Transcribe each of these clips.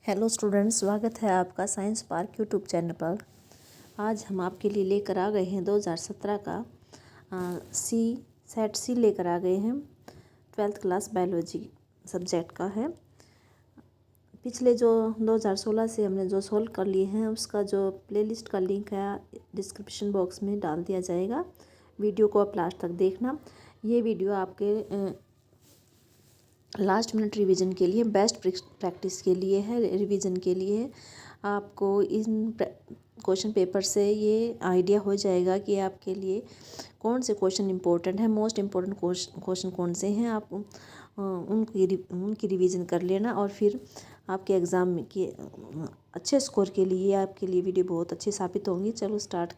Hello students, स्वागत है आपका साइंस पार्क यूट्यूब चैनल पर। आज हम आपके लिए लेकर आ गए हैं 2017 का सेट सी लेकर आ गए हैं। 12th क्लास बायोलॉजी सब्जेक्ट का है। पिछले जो 2016 से हमने जो सोल्व कर लिए हैं उसका जो प्लेलिस्ट का लिंक है डिस्क्रिप्शन बॉक्स में डाल दिया जाएगा। वीडियो को आप लास्ट तक देखना। ये वीडियो आपके लास्ट मिनट रिवीजन के लिए, बेस्ट प्रैक्टिस के लिए है, रिवीजन के लिए है। आपको इन क्वेश्चन पेपर से ये आइडिया हो जाएगा कि आपके लिए कौन से क्वेश्चन इंपॉर्टेंट है, मोस्ट इम्पोर्टेंट क्वेश्चन कौन से हैं। आप उनकी रिवीजन कर लेना और फिर आपके एग्ज़ाम के अच्छे स्कोर के लिए आपके लिए वीडियो बहुत अच्छी साबित होंगी। चलो स्टार्ट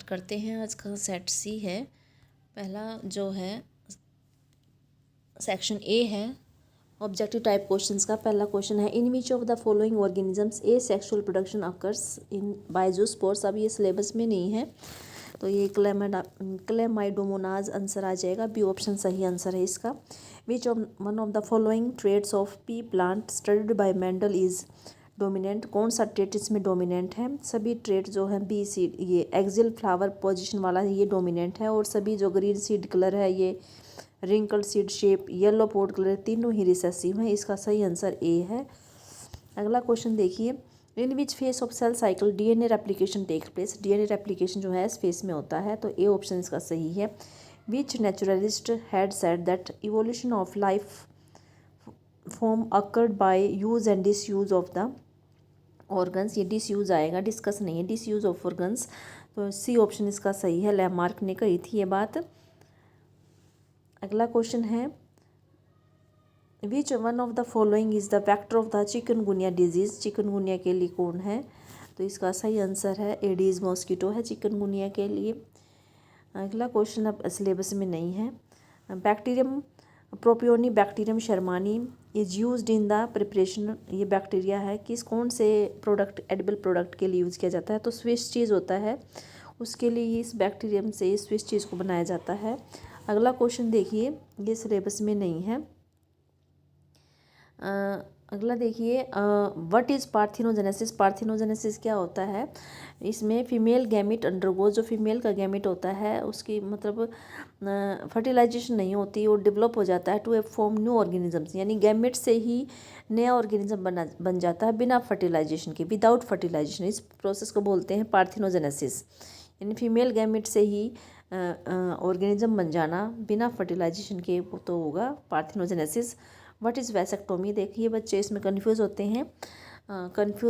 करते हैं। आज का सेट सी है। पहला जो है सेक्शन ए है, ऑब्जेक्टिव टाइप क्वेश्चंस का। पहला क्वेश्चन है, in which of the following organisms asexual production occurs in by zoospores. अब ये सिलेबस में नहीं है तो ये क्लेमाइडोमोनाज आंसर आ जाएगा। बी ऑप्शन सही आंसर है इसका। Which of one of the following traits of pea plant studied by Mendel is dominant. कौन सा ट्रेड इसमें डोमिनेंट है? सभी ट्रेड जो है बी सीड, ये एक्सियल फ्लावर पोजीशन वाला है, ये डोमिनेंट है। और सभी जो ग्रीन सीड कलर है, ये wrinkle seed shape, yellow pod colour, तीनों ही रिसेसिव हैं। इसका सही आंसर ए है। अगला क्वेश्चन देखिए, in which phase of cell cycle DNA replication take place. DNA replication जो है इस फेस में होता है, तो ए ऑप्शन इसका सही है। Which naturalist had said that evolution of life form occurred by use and disuse of the organs. ये डिसयूज आएगा, डिस्कस नहीं है, डिसयूज ऑफ ऑर्गन्स। तो सी ऑप्शन इसका सही है। लैमार्क ने कही थी ये बात। अगला क्वेश्चन है, which one of the following is the vector of the chikungunya disease. Chikungunya के लिए कौन है? तो इसका सही आंसर है एडीज मॉस्किटो है चिकनगुनिया के लिए। अगला क्वेश्चन अब सिलेबस में नहीं है। Bacterium propionibacterium shermanii is used in the preparation. ये बैक्टीरिया है किस कौन से प्रोडक्ट, एडिबल प्रोडक्ट के लिए यूज़ किया जाता है? तो स्विस चीज़ होता है, उसके लिए इस बैक्टीरियम से इस स्विस चीज़ को बनाया जाता है। अगला क्वेश्चन देखिए, ये सिलेबस में नहीं है। अगला देखिए, व्हाट इज़ पार्थिनोजेनेसिस। पार्थिनोजेनेसिस क्या होता है? इसमें फीमेल गैमिट अंडरगो, जो फीमेल का गैमिट होता है उसकी मतलब फर्टिलाइजेशन नहीं होती और डेवलप हो जाता है to a form new organisms. यानी गैमिट से ही नया ऑर्गेनिज्म बन जाता है बिना फर्टिलाइजेशन के, विदाउट फर्टिलाइजेशन। इस प्रोसेस को बोलते हैं पार्थिनोजेनेसिस। यानी फीमेल गैमिट से ही ऑर्गेनिज्म बन जाना बिना फर्टिलाइजेशन के, तो होगा पार्थिनोजेनेसिस। What is vasectomy. देखिए बच्चे इसमें कंफ्यूज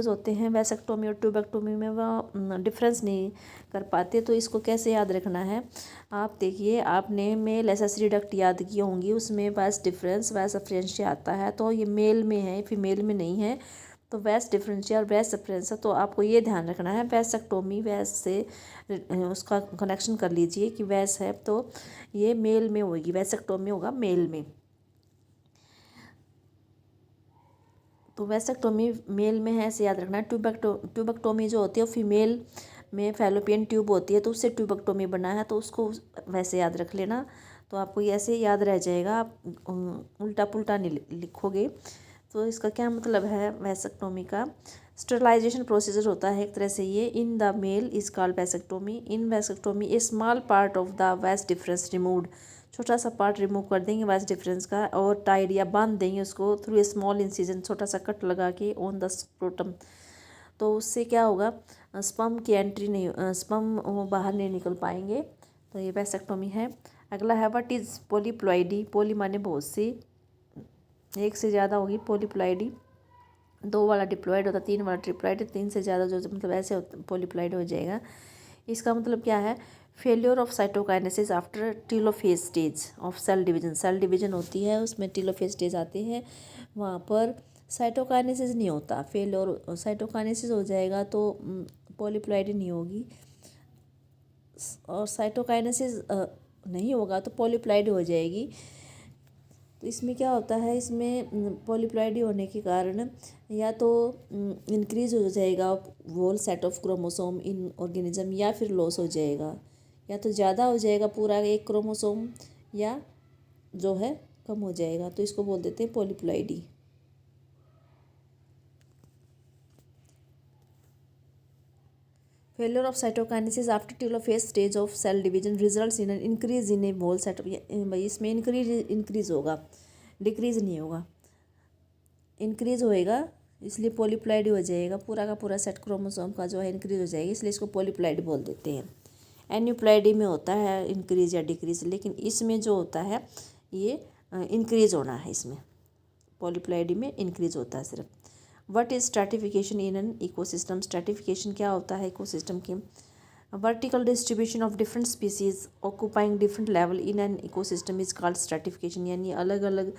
होते हैं वैसेक्टोमी और ट्यूबेक्टोमी में वो डिफरेंस नहीं कर पाते। तो इसको कैसे याद रखना है? आप देखिए, आपने मेल एसेसरी डक्ट याद की होंगी, उसमें वैस डिफरेंस वैस अफ्रेंशिया आता है, तो ये मेल में है, फीमेल में नहीं है। तो वैस डिफरेंशिया और वैस अफ्रेंशिया, तो आपको ये ध्यान रखना है। वैसेक्टोमी, वैस से उसका कनेक्शन कर लीजिए कि वैस है तो ये मेल में होगी, वैसेक्टोमी होगा मेल में। तो वैसेक्टोमी मेल में है, ऐसे याद रखना है। ट्यूबेक्टोमी जो होती है वो फीमेल में फैलोपियन ट्यूब होती है, तो उससे ट्यूबेक्टोमी बना है, तो उसको वैसे याद रख लेना। तो आपको ये ऐसे याद रह जाएगा, आप उल्टा पुल्टा नहीं लिखोगे। तो इसका क्या मतलब है वैसेक्टोमी का? स्टरलाइजेशन प्रोसीजर होता है एक तरह से ये। In the male is called vasectomy. In vasectomy a small part of the vas deferens removed. छोटा सा पार्ट रिमूव कर देंगे वैस डिफरेंस का, और टाइड या बांध देंगे उसको थ्रू ए स्मॉल इंसिजन, छोटा सा कट लगा के ऑन द स्क्रोटम। तो उससे क्या होगा? स्पर्म की एंट्री नहीं, स्पर्म वो बाहर नहीं निकल पाएंगे। तो ये वैसेक्टोमी है। अगला है, व्हाट इज़ पॉलीप्लॉइडी। पॉली माने बहुत सी, एक से ज़्यादा होगी पॉलीप्लॉइडी। 2 वाला डिप्लॉयड होता है, 3 वाला ट्रिप्लॉयड, 3 से ज़्यादा जो मतलब ऐसे पॉलीप्लॉइड हो जाएगा। इसका मतलब क्या है? Failure of cytokinesis after telophase stage of cell division. Cell division होती है, उसमें टीलोफेज स्टेज आते हैं, वहाँ पर साइटोकाइनेसिस नहीं होता। फेलियर साइटोकाइनेसिस हो जाएगा तो पॉलीप्लॉइडी नहीं होगी, और साइटोकाइनेसिस नहीं होगा तो पॉलीप्लॉइडी हो जाएगी। तो इसमें क्या होता है, इसमें पॉलीप्लॉइडी होने के कारण या तो इंक्रीज हो जाएगा whole set of chromosome in organism, या फिर लॉस हो जाएगा, या तो ज़्यादा हो जाएगा पूरा एक क्रोमोसोम, या जो है कम हो जाएगा। तो इसको बोल देते हैं polyploidy. Failure of cytokinesis after telophase stage of cell division results in an increase in a whole साइटो, इसमें इंक्रीज होगा, डिक्रीज नहीं होगा, इंक्रीज होएगा, इसलिए पॉलीप्लाइड हो जाएगा, पूरा का पूरा सेट क्रोमोसोम का जो है इंक्रीज हो जाएगा, इसलिए इसको पॉलीप्लाइड बोल देते हैं। एन्यूप्लाइडी में होता है इंक्रीज या डिक्रीज, लेकिन इसमें जो होता है ये इंक्रीज होना है, इसमें पॉलीप्लाइडी में इंक्रीज होता है सिर्फ। What is stratification in an ecosystem, stratification क्या होता है इकोसिस्टम की? Vertical distribution of different species occupying different level in an ecosystem is called stratification, यानी अलग अलग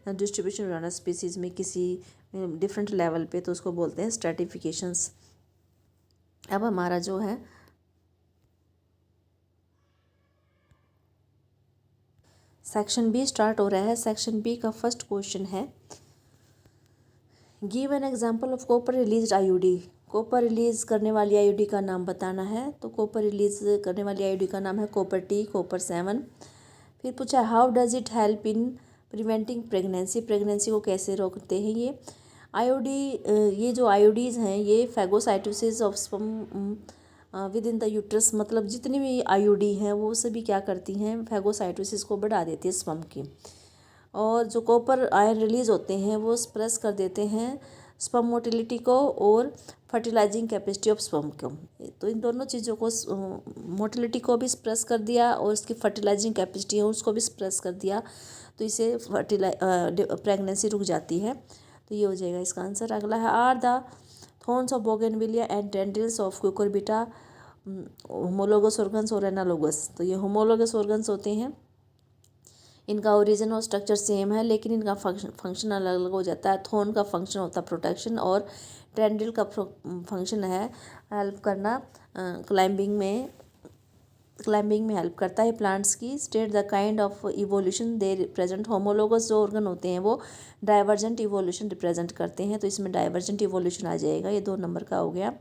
डिस्ट्रीब्यूशन हो जाना स्पीसीज में किसी डिफरेंट लेवल पे, तो उसको बोलते हैं स्ट्रैटिफिकेशंस। अब हमारा जो है सेक्शन बी स्टार्ट हो रहा है। सेक्शन बी का फर्स्ट क्वेश्चन है, give an example of copper released IUD, copper release करने वाली आईयूडी का नाम बताना है। तो कॉपर रिलीज करने वाली आईयूडी का नाम है कॉपर टी, कॉपर 7। फिर पूछा how does it help in preventing pregnancy, pregnancy को कैसे रोकते हैं ये आईयूडी। ये जो आईयूडीज़ हैं ये phagocytosis of sperm with in the uterus, मतलब जितनी भी आईयूडी हैं वो सभी क्या करती हैं, फैगोसाइटोसिस को बढ़ा देती है स्पर्म की। और जो कॉपर आयन रिलीज होते हैं वो स्प्रेस कर देते हैं स्पर्म मोटिलिटी को और फर्टिलाइजिंग कैपेसिटी ऑफ स्पर्म को। तो इन दोनों चीज़ों को, मोटिलिटी को भी स्प्रेस कर दिया और इसकी फर्टिलाइजिंग कैपेसिटी है उसको भी स्प्रेस कर दिया, तो इसे प्रेगनेंसी रुक जाती है। तो ये हो जाएगा इसका आंसर। अगला है are the thorns of bougainvillea and tendrils of cucurbita homologous organs और एनालोगस। तो ये होमोलोगस ऑर्गन्स होते हैं, इनका ओरिजिन और स्ट्रक्चर सेम है लेकिन इनका फंक्शन अलग अलग हो जाता है। थॉर्न का फंक्शन होता है प्रोटेक्शन और टेंड्रिल का फंक्शन है हेल्प करना, क्लाइंबिंग में हेल्प करता है प्लांट्स की। State the kind of evolution they represent, homologous जो ऑर्गन होते हैं वो डाइवर्जेंट इवोल्यूशन रिप्रेजेंट करते हैं, तो इसमें डाइवर्जेंट इवोल्यूशन आ जाएगा, ये 2 नंबर का हो गया।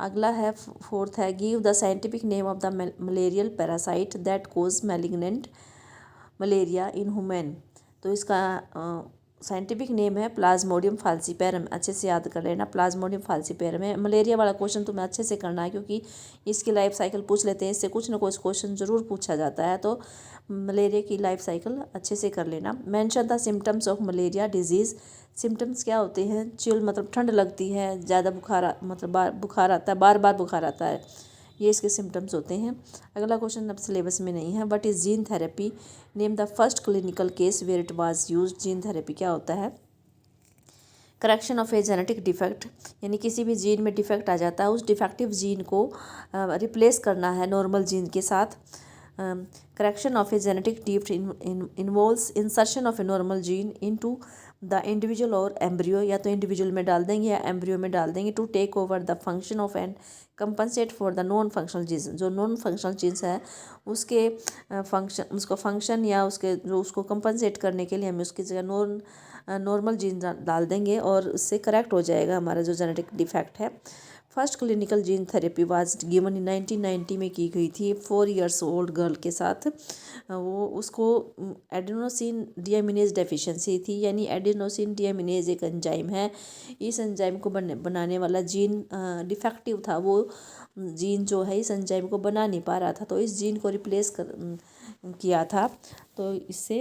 अगला है फोर्थ है give the scientific name of the malarial parasite that cause malignant malaria in human. तो इसका साइंटिफिक नेम है प्लाज्मोडियम फाल्सीपेरम, अच्छे से याद कर लेना, प्लाज्मोडियम फाल्सीपेरम है। मलेरिया वाला क्वेश्चन तुम्हें अच्छे से करना है क्योंकि इसकी लाइफ साइकिल पूछ लेते हैं, इससे कुछ ना कुछ क्वेश्चन जरूर पूछा जाता है, तो मलेरिया की लाइफ साइकिल अच्छे से कर लेना। Mention the symptoms of malaria disease, symptoms क्या होते हैं? चिल मतलब ठंड लगती है, ज़्यादा बुखार मतलब बुखार आता है, बार बार बुखार आता है, ये इसके सिम्टम्स होते हैं। अगला क्वेश्चन अब सिलेबस में नहीं है। What is gene therapy, name the first clinical case where it was used. Gene therapy क्या होता है? Correction of a genetic defect, यानी किसी भी जीन में डिफेक्ट आ जाता है, उस डिफेक्टिव जीन को रिप्लेस करना है नॉर्मल जीन के साथ। Correction of a genetic defect involves insertion of a normal gene into the individual और एम्ब्रियो, या तो इंडिविजुअल में डाल देंगे या एम्ब्रियो में डाल देंगे, to take over the function of and compensate for the non functional genes. जो नॉन फंक्शनल जीन्स है उसके फंक्शन या उसके जो उसको कंपनसेट करने के लिए हम उसकी जगह नॉर्मल जीन डाल देंगे और उससे करेक्ट हो जाएगा हमारा जो जेनेटिक डिफेक्ट है। First clinical gene therapy was given in 1990 में की गई थी 4 इयर्स ओल्ड गर्ल के साथ। वो उसको एडेनोसिन डीएमिनेज डेफिशिएंसी थी, यानी एडेनोसिन डीएमिनेज एक एंजाइम है, इस एंजाइम को बनाने वाला जीन डिफेक्टिव था, वो जीन जो है इस एंजाइम को बना नहीं पा रहा था, तो इस जीन को रिप्लेस किया था, तो इससे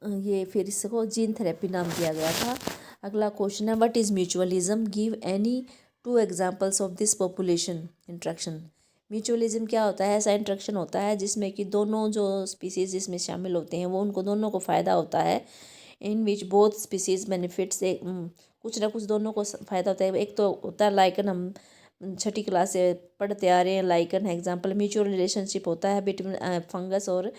ये फिर इसको जीन थेरेपी नाम दिया गया था। अगला क्वेश्चन है what is mutualism, give any 2 examples of this population interaction. Mutualism क्या होता है? ऐसा इंट्रैक्शन होता है जिसमें कि दोनों जो स्पीसीज़ इसमें शामिल होते हैं वो उनको दोनों को फ़ायदा होता है, in which both species benefits, कुछ ना कुछ दोनों को फ़ायदा होता है। एक तो होता है लाइकन, हम 6ठी क्लास से पढ़ते आ रहे हैं, लाइकन है एग्जाम्पल। म्यूचुअल रिलेशनशिप होता है बिटवीन फंगस और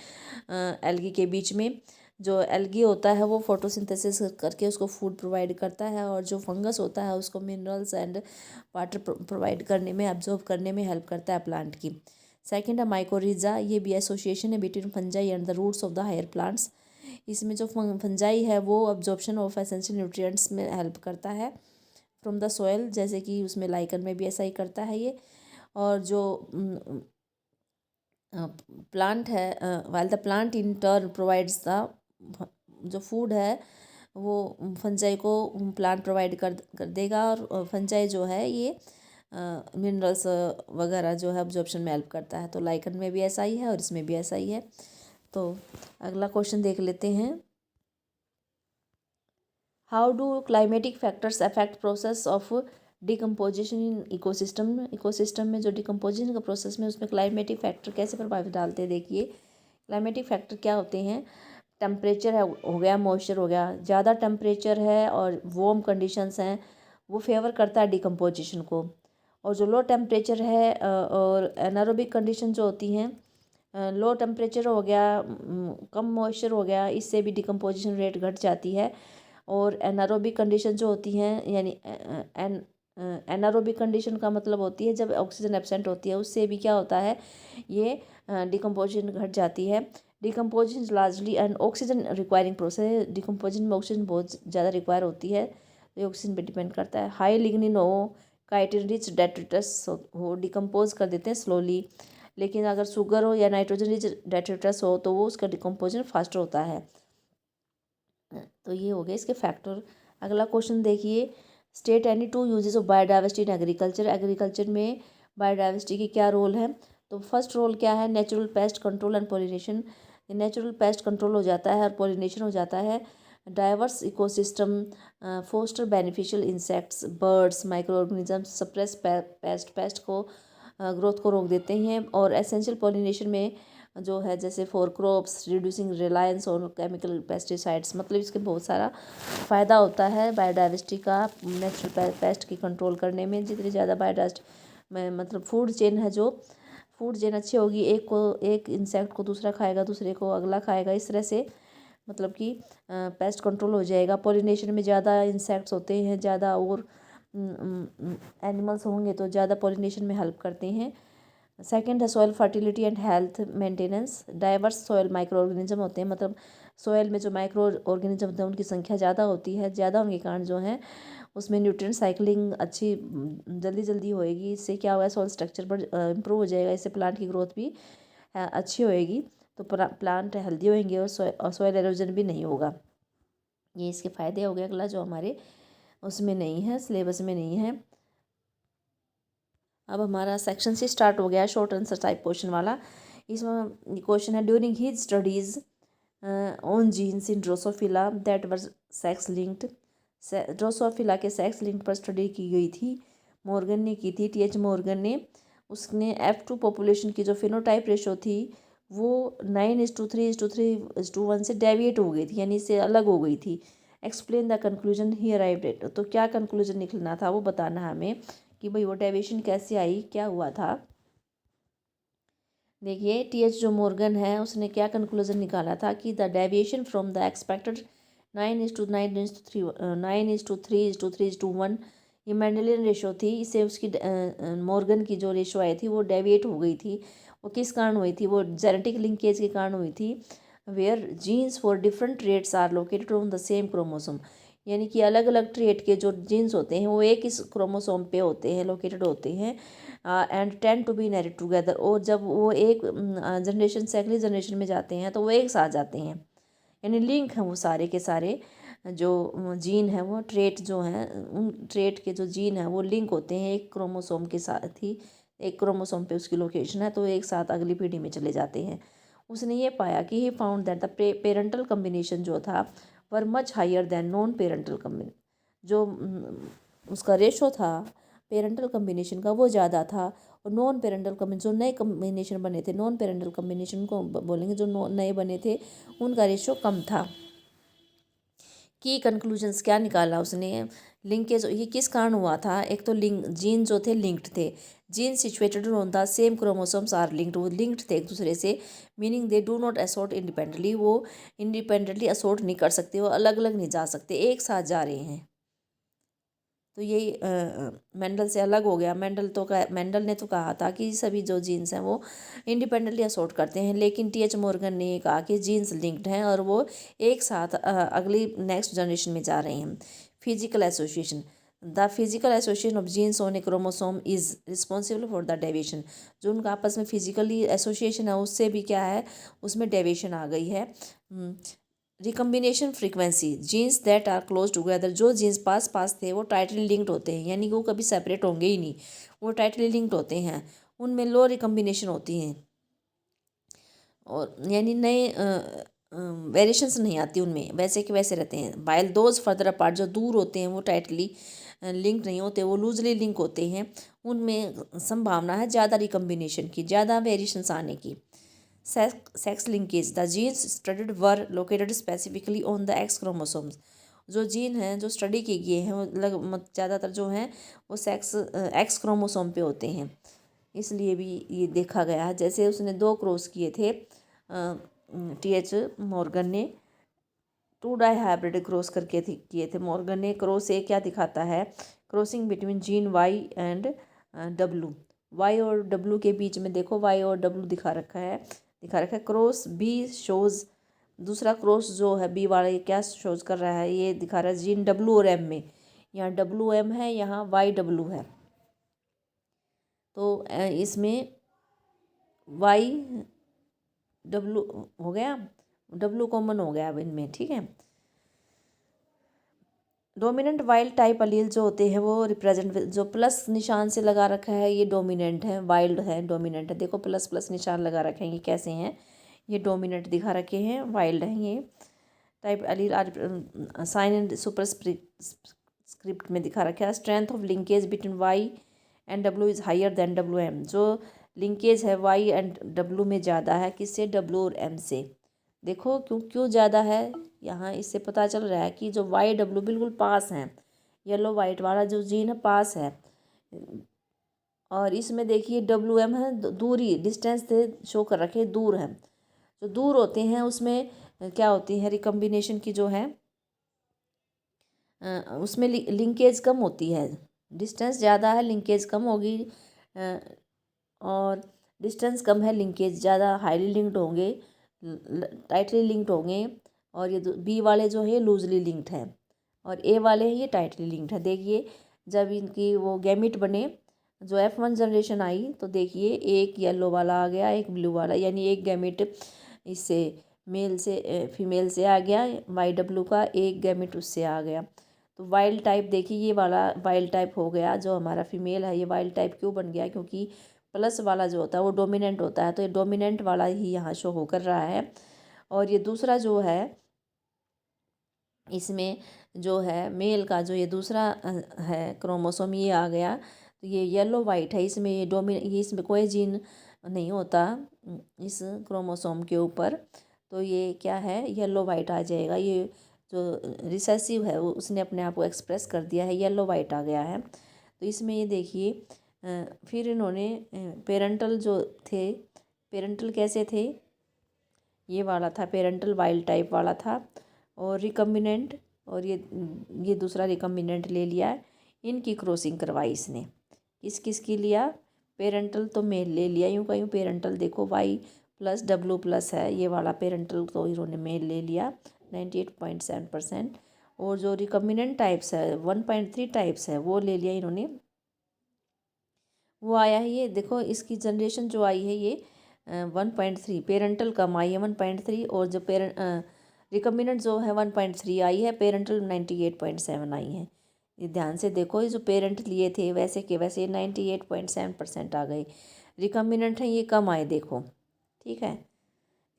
एल्गी के बीच में। जो एल्गी होता है वो फोटोसिंथेसिस करके उसको फूड प्रोवाइड करता है, और जो फंगस होता है उसको मिनरल्स एंड वाटर प्रोवाइड करने में, एब्जॉर्ब करने में हेल्प करता है प्लांट की। सेकंड है माइकोरिजा, ये भी एसोसिएशन है between fungi and the roots of the higher plants. इसमें जो फंजाई है वो अब्जॉर्प्शन ऑफ एसेंशियल न्यूट्रिएंट्स में हेल्प करता है फ्रॉम द सॉइल, जैसे कि उसमें लाइकन में भी ऐसा ही करता है ये। और जो प्लांट है, while the plant in turn provides the, जो फूड है वो फंजाई को प्लांट प्रोवाइड कर देगा, और फंजाई जो है ये मिनरल्स वगैरह जो है अब्जॉर्प्शन में हेल्प करता है। तो लाइकन में भी ऐसा ही है और इसमें भी ऐसा ही है। तो अगला क्वेश्चन देख लेते हैं। How do climatic factors affect process of decomposition in ecosystem. Ecosystem में जो डिकम्पोजिशन का प्रोसेस में उसमें क्लाइमेटिक फैक्टर कैसे प्रभावित डालते हैं। देखिए क्लाइमेटिक फैक्टर क्या होते हैं। टेम्परेचर है हो गया, मॉइस्चर हो गया। ज़्यादा टेम्परेचर है और वार्म कंडीशंस हैं वो फेवर करता है डिकम्पोजिशन को। और जो लो टेम्परेचर है और एनारोबिक कंडीशन जो होती हैं, लो टेम्परेचर हो गया, कम मॉइस्चर हो गया, इससे भी डिकम्पोजिशन रेट घट जाती है। और एनारोबिक कंडीशन जो होती हैं यानी एनारोबिक कंडीशन का मतलब होती है जब ऑक्सीजन एब्सेंट होती है, उससे भी क्या होता है ये डिकम्पोजिशन घट जाती है। Decomposition largely and oxygen requiring process है। डिकम्पोजिशन में ऑक्सीजन बहुत ज़्यादा रिक्वायर होती है, तो ये ऑक्सीजन पे डिपेंड करता है। हाई लिग्निन हो, काइटिन रिच डेट्रिटस हो, डिकम्पोज कर देते हैं स्लोली। लेकिन अगर शुगर हो या नाइट्रोजन रिच डेट्रिटस हो तो वो उसका डिकम्पोजिशन फास्टर होता है। तो ये हो गए इसके फैक्टर। अगला क्वेश्चन देखिए, state any two uses of biodiversity in agriculture. Agriculture में बायोडाइवर्सिटी की क्या रोल है। तो फर्स्ट रोल क्या है, natural pest control and pollination. Natural pest control हो जाता है और पोलिनेशन हो जाता है। Diverse ecosystem foster beneficial insects, birds, micro organisms, suppress pest को ग्रोथ को रोक देते हैं। और एसेंशियल पोलिनेशन में जो है जैसे for crops, reducing reliance on chemical pesticides, मतलब इसके बहुत सारा फ़ायदा होता है बायोडाइवर्सिटी का नेचुरल पेस्ट की कंट्रोल करने में। जितनी ज़्यादा बायोडाइवर्सिटी में मतलब फूड चेन है, जो फूड चेन अच्छी होगी, एक इंसेक्ट को दूसरा खाएगा, दूसरे को अगला खाएगा, इस तरह से मतलब कि पेस्ट कंट्रोल हो जाएगा। पॉलिनेशन में ज़्यादा इंसेक्ट्स होते हैं, ज़्यादा और एनिमल्स होंगे तो ज़्यादा पॉलिनेशन में हेल्प करते हैं। सेकंड है soil fertility and health maintenance. Diverse soil micro organism होते हैं, मतलब सॉइल में जो माइक्रो ऑर्गेनिज्म होते हैं उनकी संख्या ज़्यादा होती है। ज़्यादा होने के कारण जो है उसमें न्यूट्रिएंट साइकिलिंग अच्छी जल्दी जल्दी होएगी। इससे क्या होगा, सॉइल स्ट्रक्चर पर इम्प्रूव हो जाएगा, इससे प्लांट की ग्रोथ भी अच्छी होएगी। तो प्लांट हेल्दी होएंगे और सॉइल एरोजन भी नहीं होगा। ये इसके फ़ायदे हो गए। अगला जो हमारे उसमें नहीं है, सिलेबस में नहीं है। अब हमारा सेक्शन से स्टार्ट हो गया है शॉर्ट आंसर टाइप क्वेश्चन वाला। इसमें क्वेश्चन है, during his studies on jeans in Drosophila that were sex linked. Drosophila के सेक्स लिंक पर स्टडी की गई थी, मॉर्गन ने की थी, टी एच मॉर्गन ने। उसने F2 पॉपुलेशन की जो फिनोटाइप रेशो थी वो 9:3:3:1 से डेविएट हो गई थी, यानी इससे अलग हो गई थी। Explain the conclusion he arrived at. तो क्या कंक्लूजन निकलना था वो बताना है हमें कि भाई वो डेविएशन कैसे आई, क्या हुआ था। देखिए टी.एच. जो मॉर्गन है उसने क्या कंक्लूजन निकाला था कि the deviation from the expected 9:3:3:1 ये मेंडेलियन रेशो थी। इससे उसकी मॉर्गन की जो रेशो आई थी वो डेविएट हो गई थी। वो किस कारण हुई थी, वो जेनेटिक लिंकेज के कारण हुई थी। Where genes for different traits are located on the same chromosome, यानी कि अलग अलग ट्रेड के जो जीन्स होते हैं वो एक ही क्रोमोसोम पे होते हैं, लोकेटेड होते हैं। And tend to be inherit together, और जब वो एक जनरेशन से अगली जनरेशन में जाते हैं तो वो एक साथ जाते हैं, यानी लिंक हैं वो सारे के सारे। जो जीन है वो ट्रेट जो हैं, उन ट्रेट के जो जीन हैं वो लिंक होते हैं एक क्रोमोसोम के साथ ही। एक क्रोमोसोम पे उसकी लोकेशन है तो एक साथ अगली पीढ़ी में चले जाते हैं। उसने ये पाया कि he found that the parental combination जो था were much higher than non parental combination. जो उसका रेशो था पेरेंटल कम्बिनेशन का वो ज़्यादा था, और नॉन पेरेंटल कम्बिनेशन जो नए कम्बिनेशन बने थे, नॉन पेरेंटल कम्बिनेशन को बोलेंगे जो नए बने थे, उनका रेशो कम था। की कंक्लूजन्स क्या निकाला उसने, लिंकेज ये किस कारण हुआ था। एक तो लिंक जीन जो थे लिंक्ड थे, gene situated on the same chromosomes are linked, वो लिंक्ड थे एक दूसरे से। Meaning they do not assort independently, वो इंडिपेंडेंटली असोर्ट नहीं कर सकते, वो अलग अलग नहीं जा सकते, एक साथ जा रहे हैं। तो यही मेंडल से अलग हो गया। मेंडल ने तो कहा था कि सभी जो जीन्स हैं वो इंडिपेंडेंटली असोर्ट करते हैं, लेकिन टी.एच. मॉर्गन ने कहा कि जीन्स लिंक्ड हैं और वो एक साथ अगली नेक्स्ट जनरेशन में जा रहे हैं। Physical association, the physical association of genes on a chromosome is responsible for the deviation. जो उनका आपस में फिजिकली एसोसिएशन है उससे भी क्या है, उसमें डेविएशन आ गई है। Recombination frequency, genes that are close together, जो जीन्स पास पास थे वो टाइटली लिंक्ड होते हैं, यानी कि वो कभी सेपरेट होंगे ही नहीं, वो टाइटली लिंक्ड होते हैं, उनमें लो रिकम्बिनेशन होती हैं, और यानी नए वेरिएशंस नहीं आती उनमें, वैसे के वैसे रहते हैं। वाइल दोज फर्दर अपार्ट, जो दूर होते हैं वो टाइटली लिंक नहीं होते, वो लूजली लिंक होते हैं, उनमें संभावना है ज़्यादा रिकम्बिनेशन की, ज़्यादा वेरिएशंस आने की। Sex linkage, the genes studied were located specifically on the X chromosomes, जो जीन हैं जो स्टडी किए गए हैं वो ज़्यादातर जो हैं वो सेक्स एक्स क्रोमोसोम पे होते हैं, इसलिए भी ये देखा गया है। जैसे उसने 2 क्रॉस किए थे TH मॉर्गन ने, 2 डाई हाइब्रिड क्रॉस करके किए थे मॉर्गन ने। क्रॉस ए क्या दिखाता है, crossing between gene Y and W, Y और W के बीच में देखो वाई और W दिखा रखा है। क्रॉस बी शोज़, दूसरा क्रॉस जो है बी वाला, ये क्या शोज कर रहा है, ये दिखा रहा है जीन W और M में, यहाँ WM है, यहाँ YW है, तो इसमें YW हो गया, W कॉमन हो गया अब इनमें, ठीक है। डोमिनेंट वाइल्ड टाइप अलील जो होते हैं वो रिप्रेजेंट, जो प्लस निशान से लगा रखा है ये डोमिनेंट है, वाइल्ड है, डोमिनेंट है, देखो प्लस प्लस निशान लगा रखे हैं, ये कैसे हैं, ये डोमिनेंट दिखा रखे हैं, वाइल्ड हैं ये type allele. Are sign and superscript में दिखा रखा है। Strength of linkage between Y and W is higher than WM, जो लिंकेज है वाई एंड W में ज़्यादा है, किससे, W और M से। देखो क्यों ज़्यादा है, यहाँ इससे पता चल रहा है कि जो YW बिल्कुल पास हैं, येलो वाइट वाला जो जीन है पास है, और इसमें देखिए WM है दूरी, डिस्टेंस से शो कर रखे दूर है, जो दूर होते हैं उसमें क्या होती है रिकम्बिनेशन की जो है उसमें लिंकेज कम होती है, डिस्टेंस ज़्यादा है लिंकेज कम होगी, और डिस्टेंस कम है लिंकेज ज़्यादा, हाईली लिंक्ड होंगे, टाइटली लिंक्ड होंगे, और ये बी वाले जो है लूजली लिंक्ड है, और ए वाले हैं ये टाइटली लिंक्ड है। देखिए जब इनकी वो गैमिट बने, जो F1 जनरेशन आई, तो देखिए एक येलो वाला आ गया, एक ब्लू वाला, यानी एक गैमिट इससे मेल से फीमेल से आ गया YW का, एक गैमिट उससे आ गया। तो वाइल्ड टाइप देखिए ये वाला वाइल्ड टाइप हो गया, जो हमारा फीमेल है ये वाइल्ड टाइप क्यों बन गया, क्योंकि प्लस वाला जो होता है वो डोमिनेंट होता है, तो ये डोमिनेंट वाला ही यहाँ शो हो कर रहा है। और ये दूसरा जो है इसमें जो है मेल का जो ये दूसरा है क्रोमोसोम ये आ गया, तो ये येलो वाइट है, इसमें ये इसमें कोई जीन नहीं होता इस क्रोमोसोम के ऊपर, तो ये क्या है येलो वाइट आ जाएगा, ये जो रिसेसिव है वो उसने अपने आप को एक्सप्रेस कर दिया है, येलो वाइट आ गया है। तो इसमें ये देखिए फिर इन्होंने पेरेंटल जो थे, पेरेंटल कैसे थे, ये वाला था पेरेंटल वाइल्ड टाइप वाला था, और रिकम्बिनेंट, और ये दूसरा रिकम्बिनेंट ले लिया, इनकी क्रॉसिंग करवाई इसने, किस किस की लिया, पेरेंटल तो मेल ले लिया, यूँ कहीं पेरेंटल देखो Y+W+ है, ये वाला पेरेंटल तो इन्होंने मेल ले लिया 98.7%, और जो रिकम्बिनेंट टाइप्स है 1.3 टाइप्स है वो ले लिया इन्होंने, वो आया है, ये देखो इसकी जनरेशन जो आई है ये 1.3, पेरेंटल कम आई है 1.3, और जो रिकम्बिनेंट जो है 1.3 आई है, पेरेंटल 98.7 आई है। ये ध्यान से देखो, ये जो पेरेंट लिए थे वैसे के वैसे 98.7% आ गए, रिकम्बिनेंट हैं ये कम आए, देखो ठीक है।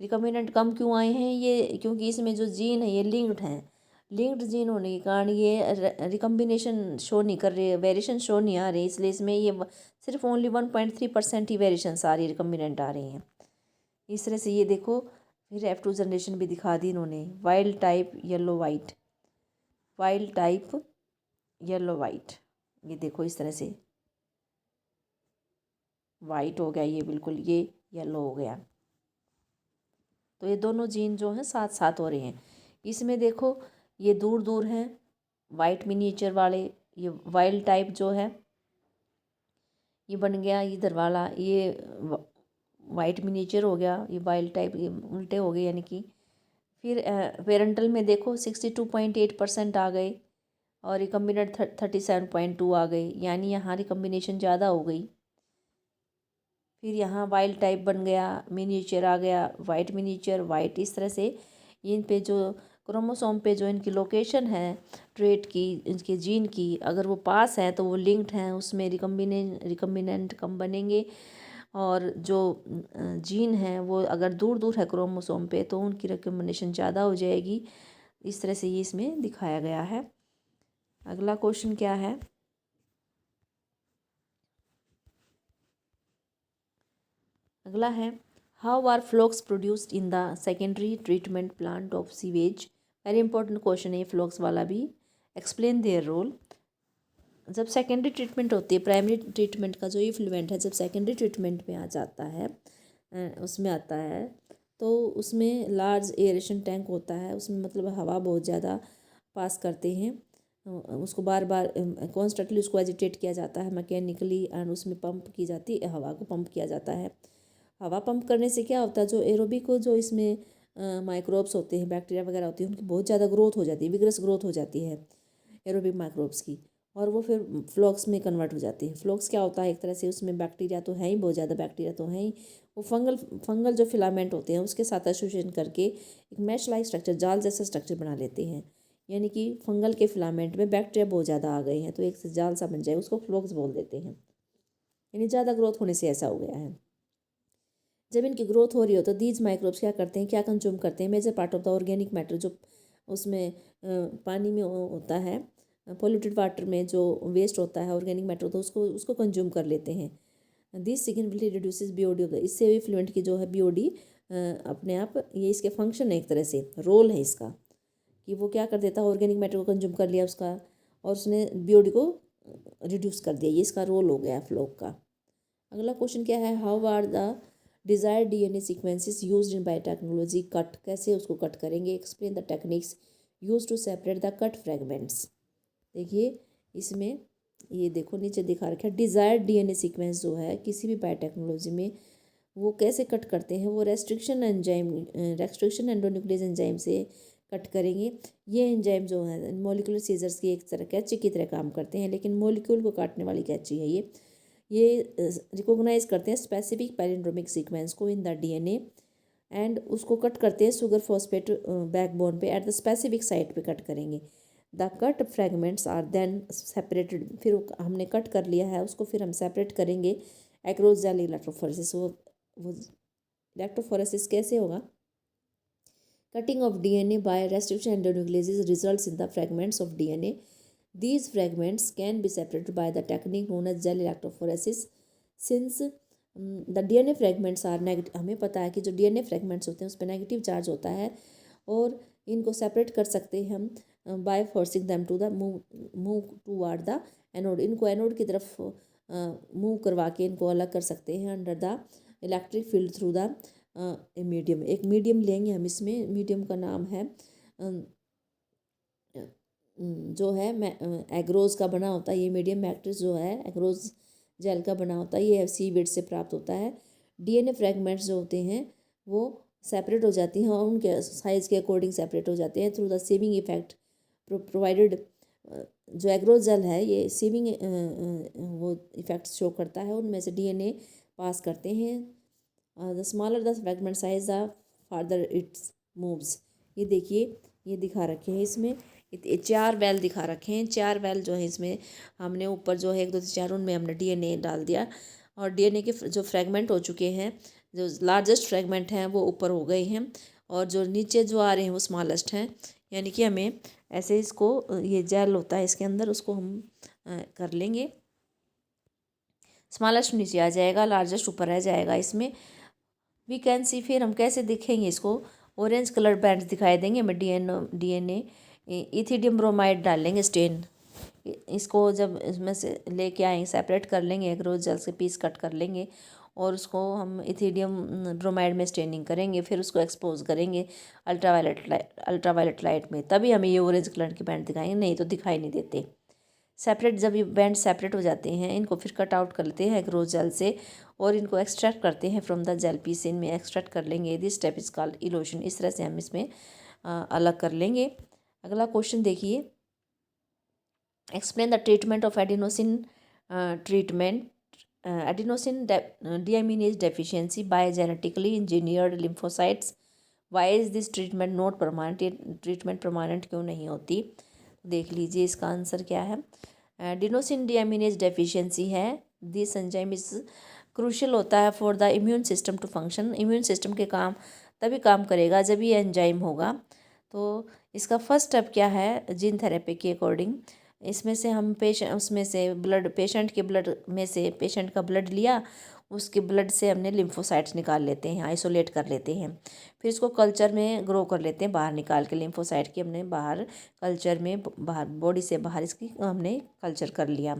रिकम्बिनेंट कम क्यों आए हैं, ये क्योंकि इसमें जो जीन है ये लिंक्ड हैं, लिंक्ड जीन होने के कारण ये रिकम्बिनेशन शो नहीं कर रही, वेरिएशन शो नहीं आ रही, इसलिए इसमें ये सिर्फ ओनली 1.3% ही वेरिएशंस आ रही है, रिकम्बिनेंट आ रही हैं। इस तरह से ये देखो फिर F2 जनरेशन भी दिखा दी इन्होंने, wild type yellow white, wild type yellow white, ये देखो इस तरह से वाइट हो गया ये बिल्कुल, ये येलो हो गया, तो ये दोनों जीन जो हैं साथ साथ हो रहे हैं। इसमें देखो ये दूर दूर हैं वाइट मिनिएचर वाले, ये वाइल्ड टाइप जो है ये बन गया इधर वाला, ये वाइट मिनिएचर हो गया, ये वाइल्ड टाइप ये उल्टे हो गए, यानी कि फिर पेरेंटल में देखो 62.8% आ गए, और रिकम्बिनेंट 37.2 आ गई, यानी यहाँ रिकम्बिनेशन ज़्यादा हो गई। फिर यहाँ वाइल्ड टाइप बन गया, मिनिएचर आ गया, वाइट मिनिएचर वाइट, इस तरह से इन पे जो क्रोमोसोम पे जो इनकी लोकेशन है ट्रेट की, इनके जीन की, अगर वो पास है तो वो लिंक्ड हैं, उसमें रिकम्बिनेंट कम बनेंगे। और जो जीन है वो अगर दूर दूर है क्रोमोसोम पे तो उनकी रिकम्बिनेशन ज़्यादा हो जाएगी। इस तरह से ये इसमें दिखाया गया है। अगला क्वेश्चन क्या है? अगला है how are flocs produced in the secondary treatment plant of sewage. Very important question है ये फ्लॉक्स वाला भी। Explain their role. जब सेकेंडरी ट्रीटमेंट होती है, प्राइमरी ट्रीटमेंट का जो इफ्लुएंट है जब सेकेंडरी ट्रीटमेंट में आ जाता है, उसमें आता है, तो उसमें लार्ज एयरेशन टैंक होता है, उसमें मतलब हवा बहुत ज़्यादा पास करते हैं, उसको बार बार कॉन्स्टेंटली उसको एजिटेट किया जाता है मैकेनिकली, एंड उसमें पंप की जाती है, हवा को पंप किया जाता है। हवा पंप करने से क्या होता है, जो एरोबिक को जो इसमें माइक्रोब्स होते हैं, बैक्टीरिया वगैरह होती है, उनकी बहुत ज़्यादा ग्रोथ हो जाती है, विग्रस ग्रोथ हो जाती है एरोबिक माइक्रोब्स की, और वो फिर फ्लॉक्स में कन्वर्ट हो जाती है। फ्लॉक्स क्या होता है, एक तरह से उसमें बैक्टीरिया तो है ही, बहुत ज़्यादा बैक्टीरिया तो है ही, वो फंगल जो फिलामेंट होते हैं उसके साथ एसोसिएशन करके एक मैश लाइक स्ट्रक्चर, जाल जैसा स्ट्रक्चर बना लेते हैं। यानी कि फंगल के फिलामेंट में बैक्टीरिया बहुत ज़्यादा आ गए हैं तो एक से जाल सा बन जाए, उसको फ्लॉक्स बोल देते हैं। यानी ज़्यादा ग्रोथ होने से ऐसा हो गया है। जब इनकी ग्रोथ हो रही हो तो दीज माइक्रोब्स क्या करते हैं, क्या कंज्यूम करते हैं, major part of the organic matter, जो उसमें पानी में होता है, पोल्यूटेड वाटर में जो वेस्ट होता है ऑर्गेनिक मैटर, तो उसको उसको कंज्यूम कर लेते हैं। This significantly reduces BOD of the, इससे इफ्लुएंट की जो है बीओडी अपने आप, ये इसके फंक्शन है, एक तरह से रोल है इसका, कि वो क्या कर देता है, ऑर्गेनिक मैटर को कंज्यूम कर लिया उसका, और उसने बीओडी को रिड्यूस कर दिया। ये इसका रोल हो गया फ्लोक का। अगला क्वेश्चन क्या है, how are the desired DNA sequences used in biotechnology cut, कैसे उसको कट करेंगे, explain the techniques use to separate the cut fragments. देखिए इसमें ये देखो नीचे दिखा रखा है, डिज़ायर्ड डीएनए सीक्वेंस जो है किसी भी बायोटेक्नोलॉजी में वो कैसे कट करते हैं, वो रेस्ट्रिक्शन एंडोन्यूक्लियस एंजाइम से कट करेंगे। ये एंजाइम जो है मॉलिक्यूलर सीजर्स की एक तरह कैंची की तरह काम करते हैं, लेकिन मॉलिक्यूल को काटने वाली कैंची है ये रिकॉग्नाइज करते हैं स्पेसिफिक पैलिंड्रोमिक सीक्वेंस को इन द डीएनए, एंड उसको कट करते हैं शुगर फॉस्फेट बैकबोन पे, एट द स्पेसिफिक साइट पे कट करेंगे। The cut fragments are then separated, फिर हमने कट कर लिया है उसको फिर हम सेपरेट करेंगे एक्रोस जेल इलेक्ट्रोफोरेसिस। वो इलेक्ट्रोफोरेसिस कैसे होगा, cutting of DNA by restriction endonuclease results in the fragments of DNA. These fragments can be separated by the technique known as gel electrophoresis. Since the DNA fragments are negative, हमें पता है कि जो DNA fragments होते हैं उस पर negative charge होता है, और इनको सेपरेट कर सकते हैं हम by forcing them to the move toward the anode. इनको एनोड की तरफ मूव करवा के इनको अलग कर सकते हैं under the electric field through the medium. एक मीडियम लेंगे हम, इसमें मीडियम का नाम है जो है एग्रोज का बना होता है। ये मीडियम मैट्रिक्स जो है एग्रोज जेल का बना होता है, ये सीविड से प्राप्त होता है। डीएनए फ्रेगमेंट्स जो होते हैं वो सेपरेट हो जाती हैं और उनके साइज़ के अकॉर्डिंग सेपरेट हो जाते हैं through the sieving effect provided. जो एग्रोज जेल है ये सीविंग वो इफेक्ट शो करता है, उनमें से डीएनए पास करते हैं। The smaller the fragment size the farther it's moves. ये देखिए ये दिखा रखे हैं इसमें, 4 वेल दिखा रखे हैं। 4 वेल जो है इसमें हमने ऊपर जो है 1 2 3 4 उनमें हमने डीएनए डाल दिया, और डीएनए के जो फ्रेगमेंट हो चुके हैं, जो लार्जेस्ट फ्रेगमेंट हैं वो ऊपर हो गए हैं, और जो नीचे जो आ रहे हैं वो स्मॉलेस्ट हैं। यानी कि हमें ऐसे इसको, ये जेल होता है इसके अंदर, उसको हम कर लेंगे, स्मॉलेस्ट नीचे आ जाएगा, लार्जेस्ट ऊपर रह जाएगा। इसमें वी कैन सी, फिर हम कैसे दिखेंगे इसको, ऑरेंज कलर बैंड दिखाई देंगे हमें डीएनए इथिडियम ब्रोमाइड डालेंगे स्टेन। इसको जब इसमें से लेके आएंगे सेपरेट कर लेंगे, एक रोज जल से पीस कट कर लेंगे, और उसको हम इथिडियम ब्रोमाइड में स्टेनिंग करेंगे, फिर उसको एक्सपोज करेंगे अल्ट्रावायलेट लाइट में, तभी हमें ये ऑरेंज कलर के बैंड दिखाएंगे, नहीं तो दिखाई नहीं देते। सेपरेट जब ये बैंड सेपरेट हो जाते हैं, इनको फिर कट आउट कर लेते हैं एक रोज जेल से, और इनको एक्सट्रैक्ट करते हैं फ्रॉम द जेल पीस। इनमें एक्सट्रैक्ट कर लेंगे, दिस स्टेप इज कॉल्ड इलोशन। इस तरह से हम इसमें अलग कर लेंगे। अगला क्वेश्चन देखिए, explain the treatment of adenosine adenosine deaminase deficiency by genetically engineered lymphocytes why is this treatment not permanent, ये ट्रीटमेंट परमानेंट क्यों नहीं होती? देख लीजिए इसका आंसर क्या है। डिनोसिन डीएमिनेज डेफिशिएंसी है। दिस एंजाइम इज क्रूशियल होता है for the immune system to function, immune system के काम तभी काम करेगा जब ये एंजाइम होगा। तो इसका फर्स्ट स्टेप क्या है जीन थेरेपी के अकॉर्डिंग? इसमें से हम उसमें से ब्लड, पेशेंट के ब्लड में से पेशेंट का ब्लड लिया, उसके ब्लड से हमने लिम्फोसाइट्स निकाल लेते हैं, आइसोलेट कर लेते हैं। फिर इसको कल्चर में ग्रो कर लेते हैं, बाहर निकाल के लिम्फोसाइट की हमने बाहर कल्चर में, बाहर बॉडी से बाहर इसकी हमने कल्चर कर लिया।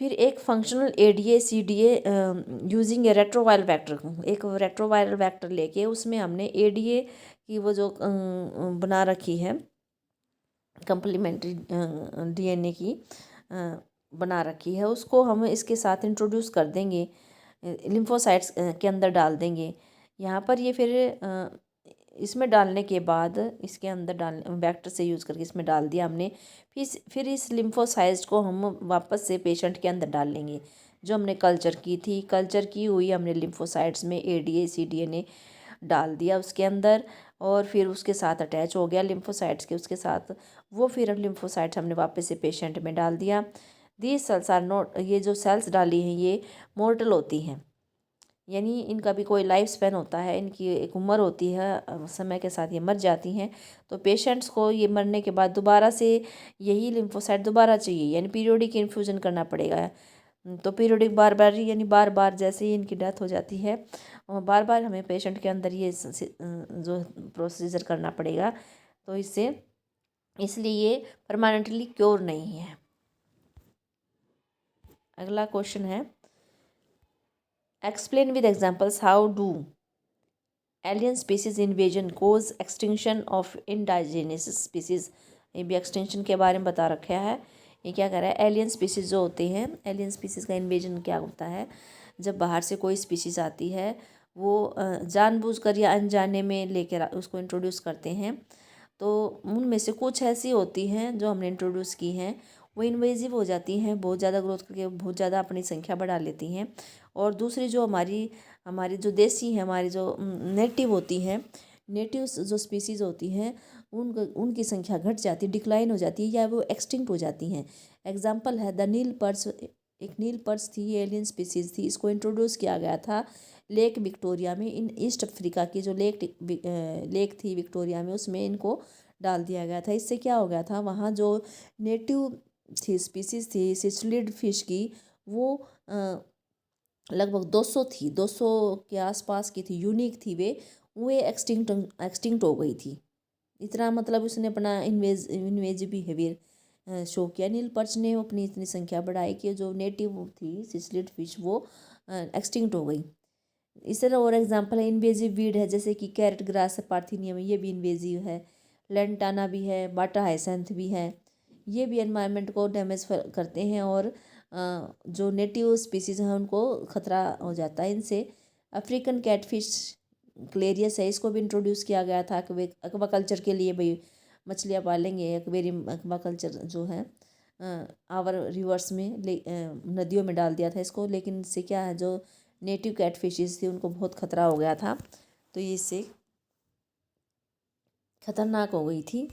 फिर एक फंक्शनल एडीए सीडीए यूजिंग ए रेट्रोवायरल वेक्टर, एक रेट्रोवायरल वेक्टर लेके उसमें हमने एडीए की वो जो बना रखी है कम्प्लीमेंट्री डीएनए की बना रखी है, उसको हम इसके साथ इंट्रोड्यूस कर देंगे, लिम्फोसाइट्स के अंदर डाल देंगे। यहाँ पर ये फिर इसमें डालने के बाद इसके अंदर डाल वेक्टर से यूज़ करके इसमें डाल दिया हमने। फिर इस लिम्फोसाइट्स को हम वापस से पेशेंट के अंदर डाल लेंगे, जो हमने कल्चर की थी, कल्चर की हुई हमने लिम्फोसाइट्स में एडीए सीडीए ने डाल दिया उसके अंदर, और फिर उसके साथ अटैच हो गया लिम्फोसाइट्स के उसके साथ। वो फिर अब लिम्फोसाइट्स हमने वापस से पेशेंट में डाल दिया। दीज सेल्स आर नॉट, ये जो सेल्स डाली हैं ये मोर्टल होती हैं, यानी इनका भी कोई लाइफ स्पैन होता है, इनकी एक उम्र होती है, समय के साथ ये मर जाती हैं। तो पेशेंट्स को ये मरने के बाद दोबारा से यही लिम्फोसाइट दोबारा चाहिए, यानी पीरियोडिक इन्फ्यूज़न करना पड़ेगा। तो पीरियोडिक बार बार, यानी बार बार जैसे ही इनकी डेथ हो जाती है और बार बार हमें पेशेंट के अंदर ये जो प्रोसीजर करना पड़ेगा। तो इससे इसलिए ये परमानेंटली क्योर नहीं है। अगला क्वेश्चन है, explain with examples how do alien species invasion cause extinction of indigenous species. ये भी एक्सटिंक्शन के बारे में बता रखा है। ये क्या कह रहा है, एलियन स्पीसीज जो होते हैं, एलियन स्पीसीज का इन्वेजन क्या होता है, जब बाहर से कोई स्पीसीज आती है वो जानबूझकर या अनजाने में लेकर उसको इंट्रोड्यूस करते हैं। तो उनमें से कुछ ऐसी होती हैं जो हमने इंट्रोड्यूस की हैं, वो इन्वेजिव हो जाती हैं, बहुत ज़्यादा ग्रोथ करके बहुत ज़्यादा अपनी संख्या बढ़ा लेती हैं। और दूसरी जो हमारी हमारी जो देसी है, हमारी जो नेटिव होती हैं, नेटिव जो स्पीसीज़ होती हैं उनकी संख्या घट जाती है, डिक्लाइन हो जाती है, या वो एक्सटिंक्ट हो जाती हैं। एग्जाम्पल है द नील पर्च, एक नील पर्च थी, एलियन स्पीसीज़ थी, इसको इंट्रोड्यूस किया गया था लेक विक्टोरिया में, इन ईस्ट अफ्रीका की जो लेक थी विक्टोरिया में, उसमें इनको डाल दिया गया था। इससे क्या हो गया था, वहाँ जो नेटिव थी स्पीसीज़ थी सिसलिड फिश की, वो लगभग 200 थी, 200 के आसपास की थी, यूनिक थी वो एक्सटिंक्ट हो गई थी। इतना मतलब उसने अपना इन्वेज बिहेवियर शो किया। नील पर्च ने अपनी इतनी संख्या बढ़ाई कि जो नेटिव थी सिसलिड फिश वो एक्सटिंक्ट हो गई। इस तरह और एग्जांपल है, इन्वेजिव वीड है जैसे कि कैरेट ग्रास पार्थिनियम, ये भी इन्वेजिव है। लेंटाना भी है, बाटा हाइसेंथ भी है, ये भी एनवायरनमेंट को डैमेज करते हैं और जो नेटिव स्पीसीज हैं उनको ख़तरा हो जाता है इनसे। अफ्रीकन कैटफिश क्लेरियस है, इसको भी इंट्रोड्यूस किया गया था कि वे एक्वाकल्चर के लिए भाई मछलियाँ पालेंगे, एक्वेरियम एक्वाकल्चर जो है आवर रिवर्स में नदियों में डाल दिया था इसको, लेकिन इससे क्या है जो नेटिव कैटफिशेस थी उनको बहुत खतरा हो गया था, तो ये इससे खतरनाक हो गई थी।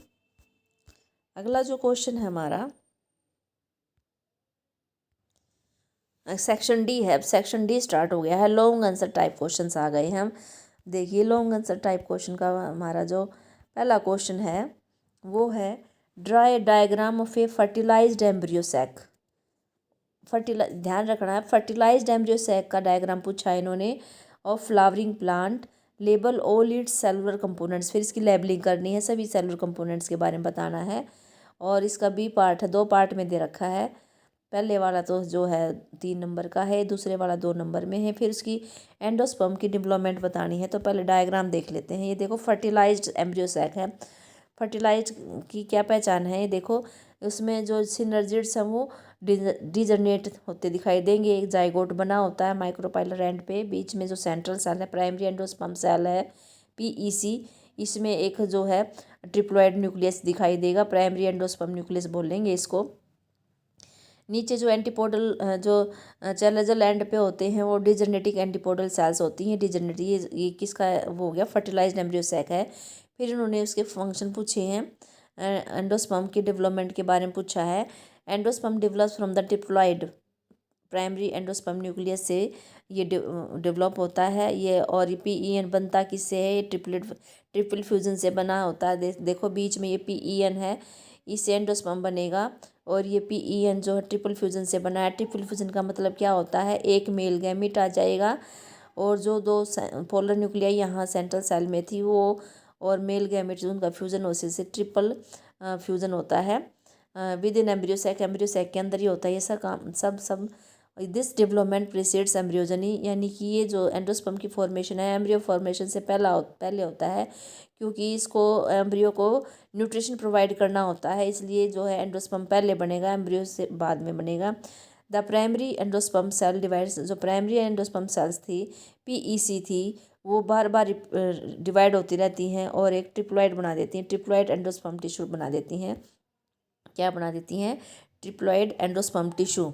अगला जो क्वेश्चन है हमारा सेक्शन डी है। अब सेक्शन डी स्टार्ट हो गया है, लॉन्ग आंसर टाइप क्वेश्चंस आ गए हैं। हम देखिए लॉन्ग आंसर टाइप क्वेश्चन का हमारा जो पहला क्वेश्चन है वो है draw a diagram of a fertilized embryo sac. ध्यान रखना है, फर्टिलाइज्ड एम्ब्रियो सैक का डायग्राम पूछा है इन्होंने, of flowering plant, label all its cellular components, फिर इसकी लेबलिंग करनी है, सभी सेलुलर कंपोनेंट्स के बारे में बताना है। और इसका बी पार्ट है, 2 पार्ट में दे रखा है। पहले वाला तो जो है 3 नंबर का है, दूसरे वाला 2 नंबर में है। फिर उसकी एंडोस्पर्म की डेवलपमेंट बतानी है। तो पहले डायग्राम देख लेते हैं। ये देखो फर्टिलाइज्ड एम्ब्रियो सैक है। फर्टिलाइज की क्या पहचान है, ये देखो उसमें जो सिनर्जिड्स हैं वो डिजर्नेट होते दिखाई देंगे। एक जाइगोट बना होता है माइक्रोपाइलर एंड पे, बीच में जो सेंट्रल सेल है प्राइमरी एंडोस्पर्म सेल है पीईसी, इसमें एक जो है ट्रिप्लॉइड न्यूक्लियस दिखाई देगा, प्राइमरी एंडोस्पर्म न्यूक्लियस बोलेंगे इसको। नीचे जो एंटीपोडल जो चैलेंजर एंड पे होते हैं वो डिजेनेटिक एंटीपोडल सेल्स होती हैं। डिजेनेटिक ये किसका वो हो गया, फर्टिलाइज्ड एम्ब्रियो सैक है। फिर इन्होंने उसके फंक्शन पूछे हैं। एंडोस्पर्म की डेवलपमेंट के बारे में पूछा है। Endosperm develops from the diploid primary endosperm nucleus से ये डेवलप होता है ये। और ये PEN बनता किससे है, ये ट्रिपल फ्यूजन से बना होता है। देखो बीच में ये PEN है, इससे एंडोस्पर्म बनेगा। और ये PEN जो है ट्रिपल फ्यूजन से बना है। ट्रिपल फ्यूजन का मतलब क्या होता है, एक मेल गैमीट आ जाएगा और जो दो पोलर न्यूक्लियाई यहाँ सेंट्रल सेल में थी वो और मेल गैमेट जो उनका फ्यूज़न होने से ट्रिपल फ्यूज़न होता है विद इन एम्ब्रियो सैक के अंदर ही होता है ये सब काम सब दिस डेवलपमेंट प्रीसीड्स एम्ब्रियोजनी, यानी कि ये जो एंडोस्पर्म की फॉर्मेशन है एम्ब्रियो फॉर्मेशन से पहले होता है, क्योंकि इसको एम्ब्रियो को न्यूट्रिशन प्रोवाइड करना होता है, इसलिए जो है एंडोस्पर्म पहले बनेगा, एम्ब्रियो से बाद में बनेगा। The primary endosperm cell divides, जो प्राइमरी एंडोस्पर्म सेल्स थी PEC थी, वो बार बार डिवाइड होती रहती हैं और एक ट्रिप्लॉइड बना देती हैं, ट्रिप्लॉइड एंडोस्पर्म टिश्यू बना देती हैं। क्या बना देती हैं, ट्रिप्लॉइड एंडोस्पर्म टिश्यू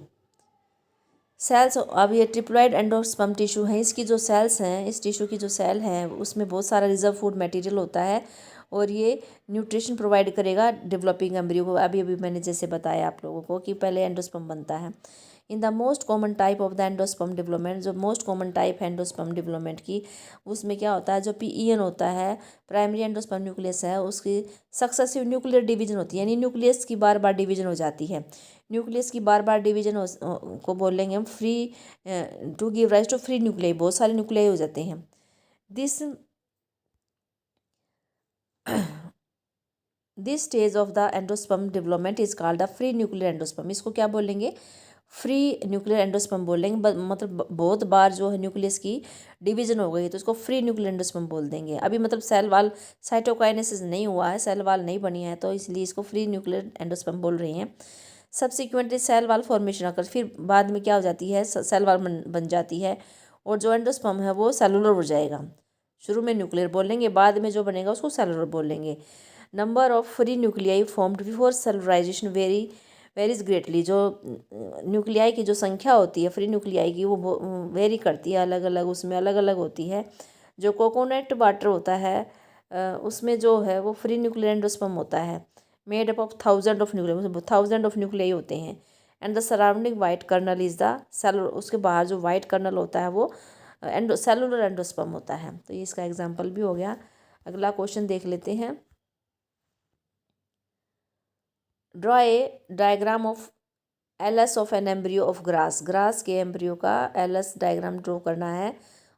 सेल्स। अब ये ट्रिप्लॉइड एंडोस्पर्म टिश्यू है, इसकी जो सेल्स हैं, इस टिश्यू की जो सेल हैं उसमें बहुत सारा रिजर्व फूड मटेरियल होता है और ये न्यूट्रिशन प्रोवाइड करेगा डेवलपिंग एम्ब्रियो को। अभी अभी मैंने जैसे बताया आप लोगों को कि पहले एंडोस्पर्म बनता है। In the most common type of the endosperm development, जो मोस्ट कॉमन टाइप है एंडोस्पर्म डेवलपमेंट की, उसमें क्या होता है, जो PEN होता है प्राइमरी एंडोस्पर्म न्यूक्लियस है उसकी सक्सेसिव न्यूक्लियर डिवीजन होती है, यानी न्यूक्लियस की बार बार डिवीजन हो जाती है। न्यूक्लियस की बार बार डिवीजन को बोलेंगे हम free to give rise to free nuclei, बहुत सारे न्यूक्लियाई हो जाते हैं। This this stage of the endosperm development is called the free nuclear endosperm. इसको क्या बोलेंगे, फ्री न्यूक्लियर एंडोस्पर्म बोलेंगे। मतलब बहुत बार जो है न्यूक्लियस की डिवीजन हो गई तो इसको फ्री न्यूक्लियर एंडोस्पर्म बोल देंगे। अभी मतलब सेल वाल साइटोकाइनेसिस नहीं हुआ है, सेल वाल नहीं बनी है, तो इसलिए इसको फ्री न्यूक्लियर एंडोस्पर्म बोल रही हैं। सब्सिक्वेंटली सेल वाल फॉर्मेशन आकर फिर बाद में क्या हो जाती है, सेल वाल बन जाती है और जो एंडोस्पर्म है वो सेलुलर हो जाएगा। शुरू में न्यूक्लियर बोलेंगे, बाद में जो बनेगा उसको सेलुलर बोलेंगे। Number of free nuclei formed before cellularisation varies greatly. जो न्यूक्लियाई की जो संख्या होती है फ्री न्यूक्लियाई की वो वेरी करती है, अलग अलग उसमें अलग अलग होती है। जो कोकोनट वाटर होता है उसमें जो है वो फ्री न्यूक्लियर एंडोस्पर्म होता है, made up of thousand of nuclei होते हैं। And the surrounding white kernel is the cellular, उसके बाहर जो वाइट कर्नल होता है वो सेलुलर एंडोस्पर्म होता है। तो ये इसका एग्जाम्पल भी हो गया। अगला क्वेश्चन देख लेते हैं। Draw a diagram of LS of an embryo of grass. Grass के एम्ब्रियो का एलएस डायग्राम ड्रॉ करना है,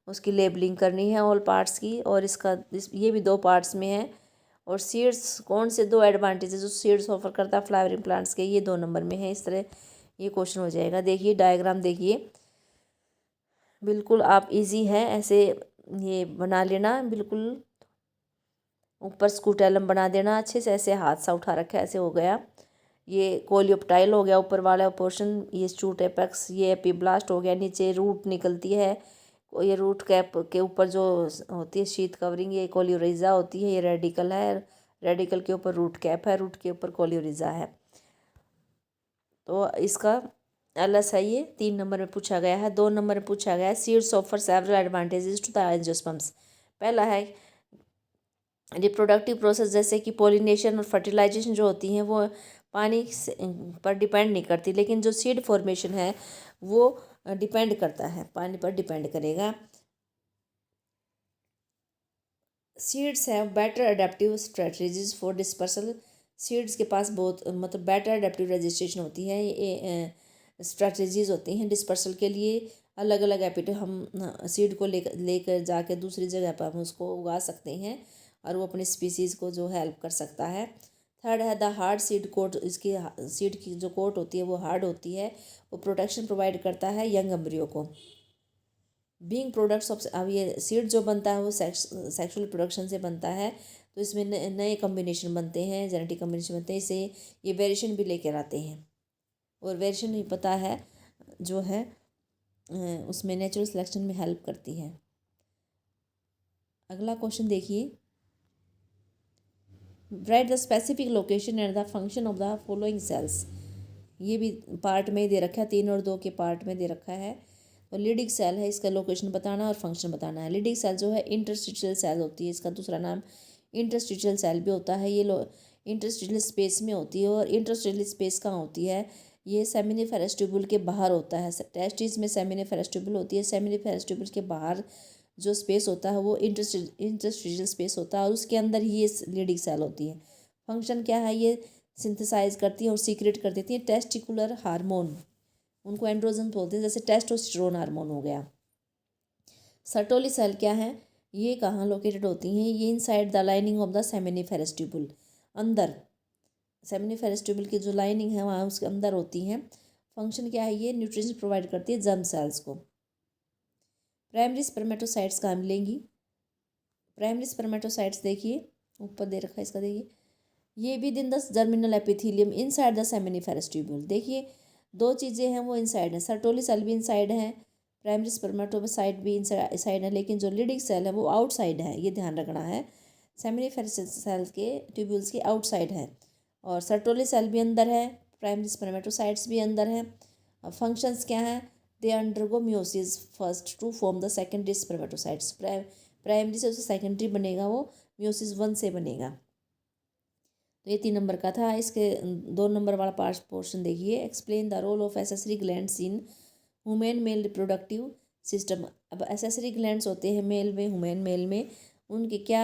उसकी लेबलिंग करनी है ऑल पार्ट्स की, और ये भी 2 पार्ट्स में है। और सीड्स, कौन से 2 एडवांटेजेस जो सीड्स ऑफर करता है फ्लावरिंग प्लांट्स के, ये 2 नंबर में है। इस तरह ये क्वेश्चन हो जाएगा। देखिए डायग्राम देखिए, बिल्कुल आप इजी है ऐसे ये बना लेना, बिल्कुल ऊपर स्कूटेलम बना देना अच्छे से, ऐसे हाथ सा उठा रखा है ऐसे हो गया। ये कोलियोप्टाइल हो गया ऊपर वाला पोर्शन, ये शूट एपेक्स, ये एपीब्लास्ट हो गया, नीचे रूट निकलती है, ये रूट कैप के ऊपर जो होती है शीथ कवरिंग ये कोलियोरिजा होती है, ये रेडिकल है, रेडिकल के ऊपर रूट कैप है, रूट के ऊपर कोलियोरिजा है। तो इसका एलएस है, ये 3 नंबर में पूछा गया है। 2 नंबर में पूछा गया है seeds offer several advantages to the angiosperms. पहला है रिप्रोडक्टिव प्रोसेस, जैसे कि पोलिनेशन और फर्टिलाइजेशन जो होती हैं वो पानी पर डिपेंड नहीं करती, लेकिन जो सीड फॉर्मेशन है वो डिपेंड करता है, पानी पर डिपेंड करेगा। Seeds have better adaptive strategies for dispersal. Seeds के पास बहुत मतलब बेटर अडेप्टिव रजिस्ट्रेशन होती है, ये स्ट्रेटजीज होती हैं डिस्पर्सल के लिए। अलग अलग एपिट हम सीड को लेकर जाकर दूसरी जगह पर हम उसको उगा सकते हैं और वो अपनी स्पीसीज़ को जो हेल्प कर सकता है। थर्ड है द हार्ड सीड कोट, इसकी सीड की जो कोट होती है वो हार्ड होती है, वो प्रोटेक्शन प्रोवाइड करता है यंग एम्ब्रियो को। बीइंग प्रोडक्ट्स ऑफ, अब ये सीड जो बनता है वो सेक्सुअल प्रोडक्शन से बनता है, तो इसमें नए कम्बिनेशन बनते हैं, जेनेटिक कम्बिनेशन बनते हैं, इसे ये वेरिएशन भी लेकर आते हैं। और वेरिएशन ही पता है जो है उसमें नेचुरल सिलेक्शन में हेल्प करती है। अगला क्वेश्चन देखिए, right the specific location and the function of the following sales. ये भी पार्ट में ही दे रखा है, 3 और 2 के पार्ट में दे रखा है। तो लिडिक सेल है, इसका लोकेशन बताना और फंक्शन बताना है। लिडिक सेल जो है इंटरस्टिशियल सेल होती है, इसका दूसरा नाम इंटरस्टिशियल सेल भी होता है। ये इंटरस्टिशियल स्पेस में होती है। और इंटरस्टिशियल स्पेस कहाँ होती है? ये सेमिनिफेरस ट्यूब्यूल के बाहर होता है। टेस्टिस में सेमिनिफेरस ट्यूब्यूल होती है। सेमिनिफेरस ट्यूब्यूल के बाहर जो स्पेस होता है वो इंटरस्टिशियल स्पेस होता है, और उसके अंदर ही ये लिडिक सेल होती है। फंक्शन क्या है? ये सिंथेसाइज करती है और सीक्रेट कर देती है टेस्टिकुलर हार्मोन, उनको एंड्रोजन बोलते हैं, जैसे टेस्टोस्टेरोन हार्मोन हो गया। सर्टोली सेल क्या है? ये कहाँ लोकेटेड होती हैं? ये inside the lining of the seminiferous tubule, अंदर सेमिनिफेरस ट्यूब्यूल की जो लाइनिंग है वहाँ उसके अंदर होती हैं। फंक्शन क्या है? ये न्यूट्रिशन प्रोवाइड करती है जर्म सेल्स को। प्राइमरी स्पर्मेटोसाइट्स कहाँ मिलेंगी? प्राइमरी स्पर्मेटोसाइट्स देखिए ऊपर दे रखा है इसका, देखिए ये भी दिन the germinal epithelium inside the seminiferous tubule. देखिए 2 चीज़ें हैं वो इनसाइड हैं, सर्टोली सेल भी इनसाइड है, प्राइमरी स्पर्मेटोसाइट भी इनसाइड है, लेकिन जो लिडिक सेल है वो आउटसाइड है, ये ध्यान रखना है। सेमिनिफेरस सेल के ट्यूब्यूल्स के आउटसाइड है, और सर्टोली सेल भी अंदर है, प्राइमरी स्पर्मेटोसाइट्स भी अंदर है। अब फंक्शंस क्या हैं? They undergo meiosis first to form the secondary spermatocytes. Primary से उसे सेकेंडरी बनेगा, वो म्योसिस 1 से बनेगा। तो ये 3 नंबर का था। इसके 2 नंबर वाला पोर्शन देखिए, explain the role of accessory glands in women male reproductive system. अब एसेसरी ग्लैंड्स होते हैं मेल में, वुमेन मेल में, उनके क्या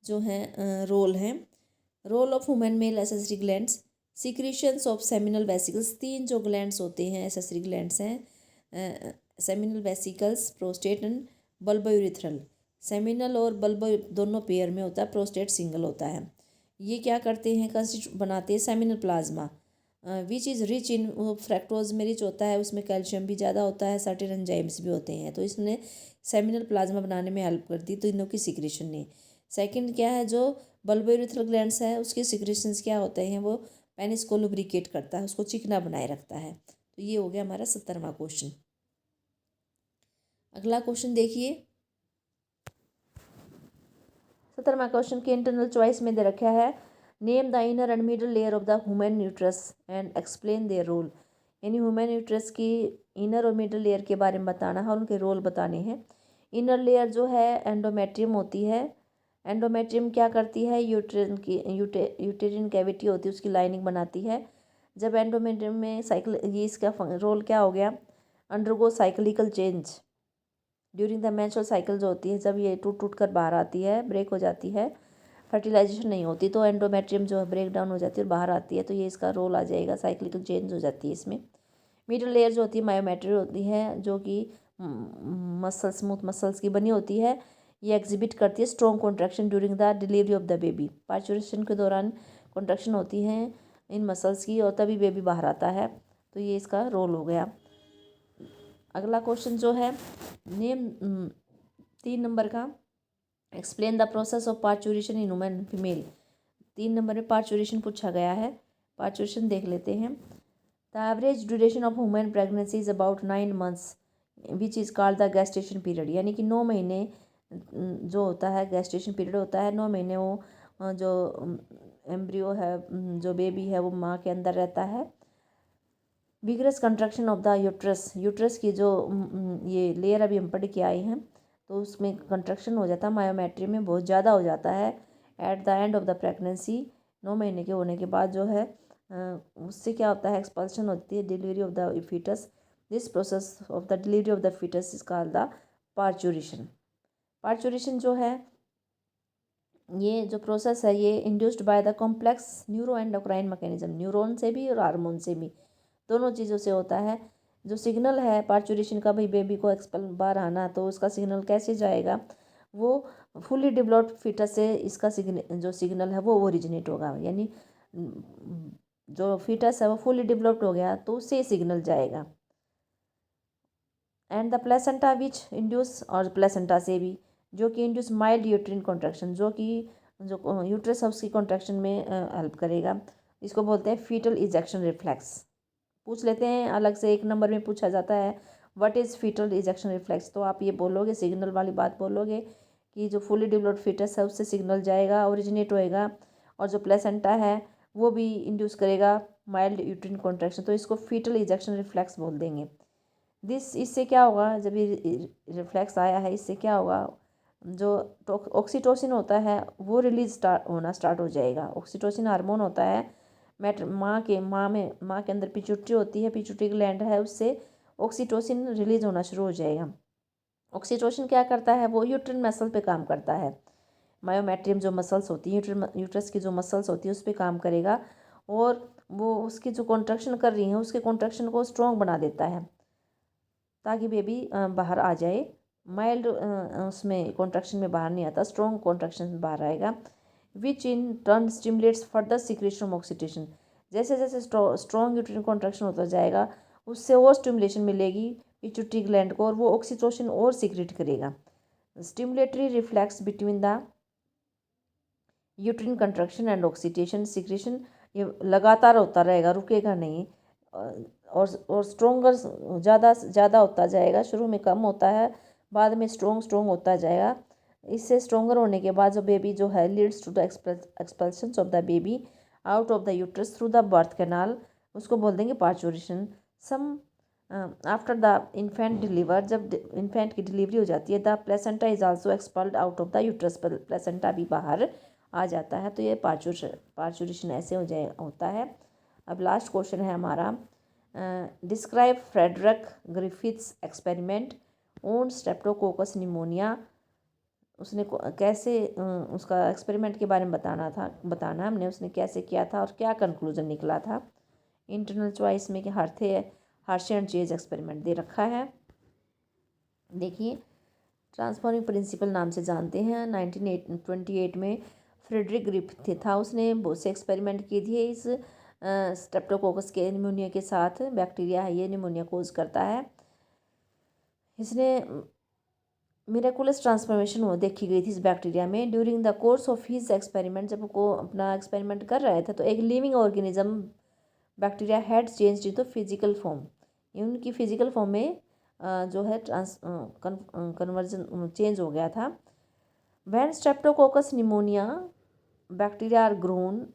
जो हैं रोल हैं। Role of women male accessory glands, secretions of seminal vesicles. 3 जो ग्लैंड्स होते हैं एसेसरी ग्लैंड्स हैं, seminal vesicles, prostate and bulbourethral. Seminal और बल्बो दोनों पेयर में होता है, प्रोस्टेट सिंगल होता है। ये क्या करते हैं? कंस्टिट्यूट बनाते हैं seminal plasma, which is rich in, fructose में रिच होता है, उसमें कैल्शियम भी ज़्यादा होता है, सर्टेन एंजाइम्स भी होते हैं। तो इसने सेमिनल प्लाज्मा बनाने में हेल्प कर दी तीनों की सिक्रीशन ने। सेकंड क्या है? जो बल्बोयूरेथ्रल ग्लैंड्स है उसके सिक्रीशंस क्या होते हैं? वो पेनिस को लुब्रिकेट करता है, उसको चिकना बनाए रखता है। तो ये हो गया हमारा 17वां क्वेश्चन। अगला क्वेश्चन देखिए, 17वां क्वेश्चन के इंटरनल चॉइस में दे रखा है, name the inner and middle layer of the human uterus and explain their role. यानी ह्यूमन न्यूट्रस की इनर और मिडल लेयर के बारे में बताना है और उनके रोल बताने हैं। इनर लेयर जो है एंडोमेट्रियम होती है। एंडोमेट्रियम क्या करती है? यूटेरिन कैविटी होती है उसकी लाइनिंग बनाती है। जब एंडोमेट्रियम में साइकिल, ये इसका रोल क्या हो गया? Undergo cyclical change during the menstrual cycle जो होती है, जब ये टूट टूट कर बाहर आती है, ब्रेक हो जाती है, फर्टिलाइजेशन नहीं होती, तो एंडोमेट्रियम जो है ब्रेक डाउन हो जाती है और बाहर आती है, तो ये इसका रोल आ जाएगा, साइक्लिकल चेंज हो जाती है इसमें। मिडल लेयर जो होती है मायोमेट्रियल होती है, जो कि मसल, स्मूथ मसल्स की बनी होती है। ये एग्जिबिट करती है strong contraction during the delivery of the baby. Parturition के दौरान कॉन्ट्रैक्शन होती है इन मसल्स की, और तभी बेबी बाहर आता है। तो ये इसका रोल हो गया। अगला क्वेश्चन जो है नेम 3 नंबर का, explain the process of parturition in women female. 3 number में पार्चुरेशन पूछा गया है। पार्चुरेशन देख लेते हैं। The average duration of women pregnancy is about 9 months which is called the gestation period. यानी कि 9 महीने जो होता है गेस्टेशन पीरियड होता है। 9 महीने वो जो एम्ब्रियो है, जो बेबी है, वो माँ के अंदर रहता है। Vigorous construction of the uterus, uterus की जो ये लेयर अभी हम पढ़ के आए हैं, तो उसमें कंट्रक्शन हो जाता है, मायोमेट्री में बहुत ज़्यादा हो जाता है। At the end of the pregnancy, 9 महीने के होने के बाद जो है उससे क्या होता है? एक्सपल्शन होती है, delivery of the foetus. This process of the delivery of the foetus is called the parturition. Parturition जो है, ये जो प्रोसेस है, ये induced by the complex neuro endocrine mechanism, neuron से भी और हार्मोन से भी, दोनों चीज़ों से होता है। जो सिग्नल है पार्चुरेशन का, भाई बेबी को एक्सपल बाहर आना, तो उसका सिग्नल कैसे जाएगा? वो फुली डेवलप्ड फीटस से इसका जो सिग्नल है वो ओरिजिनेट होगा। यानी जो फीटस है वो फुली डेवलप्ड हो गया तो उससे सिग्नल जाएगा। And the placenta which induce, और प्लेसेंटा से भी, जो कि इंड्यूस माइल्ड यूट्रिन कॉन्ट्रैक्शन, जो कि जो यूट्रस है उसकी कॉन्ट्रैक्शन में हेल्प करेगा। इसको बोलते हैं फीटल इजेक्शन रिफ्लेक्स। पूछ लेते हैं अलग से, 1 नंबर में पूछा जाता है what is foetal ejection reflex. तो आप ये बोलोगे, सिग्नल वाली बात बोलोगे कि जो फुली डेवलप्ड फीटस है उससे सिग्नल जाएगा, ओरिजिनेट होएगा, और जो प्लेसेंटा है वो भी इंड्यूस करेगा माइल्ड यूट्रिन कॉन्ट्रैक्शन, तो इसको फीटल इजेक्शन रिफ्लेक्स बोल देंगे। इससे क्या होगा, जब ये रिफ्लेक्स आया है इससे क्या होगा, जो ऑक्सीटोसिन होता है वो रिलीज होना स्टार्ट हो जाएगा। ऑक्सीटोसिन हार्मोन होता है माँ के अंदर पिट्यूटरी होती है, पिट्यूटरी ग्लैंड है, उससे ऑक्सीटोसिन रिलीज होना शुरू हो जाएगा। ऑक्सीटोसिन क्या करता है, वो यूट्रिन मसल पे काम करता है। मायोमेट्रियम जो मसल्स होती है, यूट्रस की जो मसल्स होती है उस पर काम करेगा और वो उसकी जो कॉन्ट्रैक्शन कर रही है उसके कॉन्ट्रैक्शन को स्ट्रॉन्ग बना देता है ताकि बेबी बाहर आ जाए। माइल्ड उसमें कॉन्ट्रैक्शन में बाहर नहीं आता, स्ट्रॉन्ग कॉन्ट्रैक्शन में बाहर आएगा। Which in turn stimulates further secretion of oxytocin. जैसे जैसे स्ट्रॉन्ग यूट्रिन कॉन्ट्रैक्शन होता जाएगा उससे और स्टिमुलेशन मिलेगी पिट्यूटरी ग्लैंड को और वो ऑक्सीटोसिन और सीक्रेट करेगा। Stimulatory reflex between the uterine contraction and oxytocin secretion, ये लगातार होता रहेगा, रुकेगा नहीं। और स्ट्रोंगर ज़्यादा होता जाएगा, शुरू में कम होता है, बाद में स्ट्रोंग होता जाएगा। इससे स्ट्रोंगर होने के बाद जो बेबी जो है leads to the expulsion of the baby out of the uterus through the birth canal, उसको बोल देंगे parturition. Soon after the infant delivered, जब इन्फेंट की डिलीवरी हो जाती है, the placenta is also expelled out of the uterus, placenta भी बाहर आ जाता है। तो ये पार्चुरेशन ऐसे होता है। अब लास्ट क्वेश्चन है हमारा, describe Frederick Griffith's experiment on streptococcus pneumonia. उसने कैसे उसका एक्सपेरिमेंट के बारे में बताना हमने, उसने कैसे किया था और क्या कंक्लूजन निकला था। इंटरनल चॉइस में कि हार्शे एंड चेज एक्सपेरिमेंट दे रखा है। देखिए, ट्रांसफॉर्मिंग प्रिंसिपल नाम से जानते हैं। 1928 में फ्रेडरिक ग्रिफिथ था, उसने बहुत से एक्सपेरिमेंट किए थे इस स्ट्रेप्टोकोकस के निमोनिया के साथ। बैक्टीरिया है ये, निमोनिया कोज करता है। इसने मिरेकुलस ट्रांसफॉर्मेशन वो देखी गई थी इस बैक्टीरिया में। During the course of his experiment, जब वो अपना एक्सपेरिमेंट कर रहे थे तो एक living organism bacteria had change to physical form, उनकी फिजिकल फॉर्म में जो है कन्वर्जन चेंज हो गया था। When streptococcus pneumonia bacteria are grown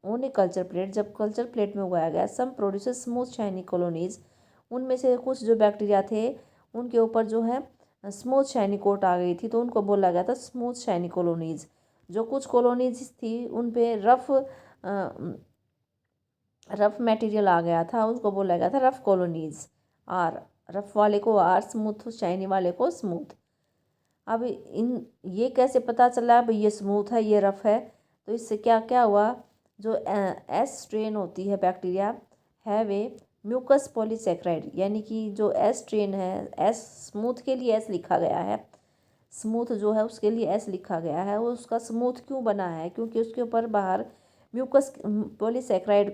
on a culture plate, जब कल्चर प्लेट में उगाया गया, some produces smooth shiny colonies, उनमें से कुछ जो बैक्टीरिया थे उनके ऊपर जो है स्मूथ शाइनी कोट आ गई थी, तो उनको बोला गया था स्मूथ शाइनी कॉलोनीज। जो कुछ कॉलोनीज थी उन पे रफ मटेरियल आ गया था, उसको बोला गया था रफ कॉलोनीज। आर रफ वाले को आर, स्मूथ शाइनी वाले को स्मूथ। अब ये कैसे पता चला भाई ये स्मूथ है ये रफ है, तो इससे क्या क्या हुआ, जो एस स्ट्रेन होती है बैक्टीरिया है वे म्यूकस पॉलीसेक्राइड, यानी कि जो एस स्ट्रेन है, एस स्मूथ के लिए एस लिखा गया है, स्मूथ जो है उसके लिए एस लिखा गया है। वो उसका स्मूथ क्यों बना है, क्योंकि उसके ऊपर बाहर म्यूकस पॉलीसेक्राइड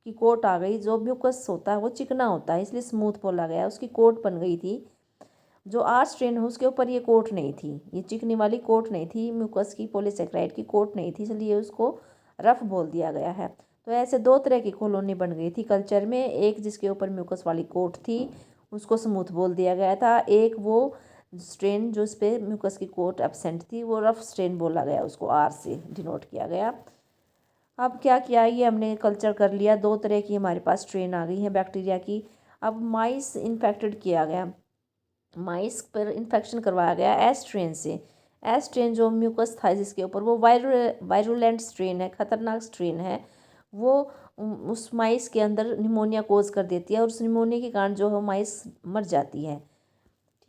की कोट आ गई। जो म्यूकस होता है वो चिकना होता है, इसलिए स्मूथ बोला गया, उसकी कोट बन गई थी। जो आर स्ट्रेन है उसके ऊपर ये कोट नहीं थी, ये चिकनी वाली कोट नहीं थी, म्यूकस की पॉलीसेक्राइड की कोट नहीं थी, इसलिए उसको रफ बोल दिया गया है। तो ऐसे दो तरह की कॉलोनी बन गई थी कल्चर में, एक जिसके ऊपर म्यूकस वाली कोट थी उसको स्मूथ बोल दिया गया था, एक वो स्ट्रेन जो इस पर म्यूकस की कोट एब्सेंट थी वो रफ स्ट्रेन बोला गया, उसको आर से डिनोट किया गया। अब क्या किया, ये हमने कल्चर कर लिया, दो तरह की हमारे पास स्ट्रेन आ गई है बैक्टीरिया की। अब माइस इन्फेक्टेड किया गया, माइस पर इन्फेक्शन करवाया गया एस स्ट्रेन से। एस स्ट्रेन जो म्यूकस था जिसके ऊपर, वो वायरुलेंट स्ट्रेन है, ख़तरनाक स्ट्रेन है। वो उस माइस के अंदर निमोनिया कोज कर देती है और उस निमोनिया के कारण जो है माइस मर जाती है।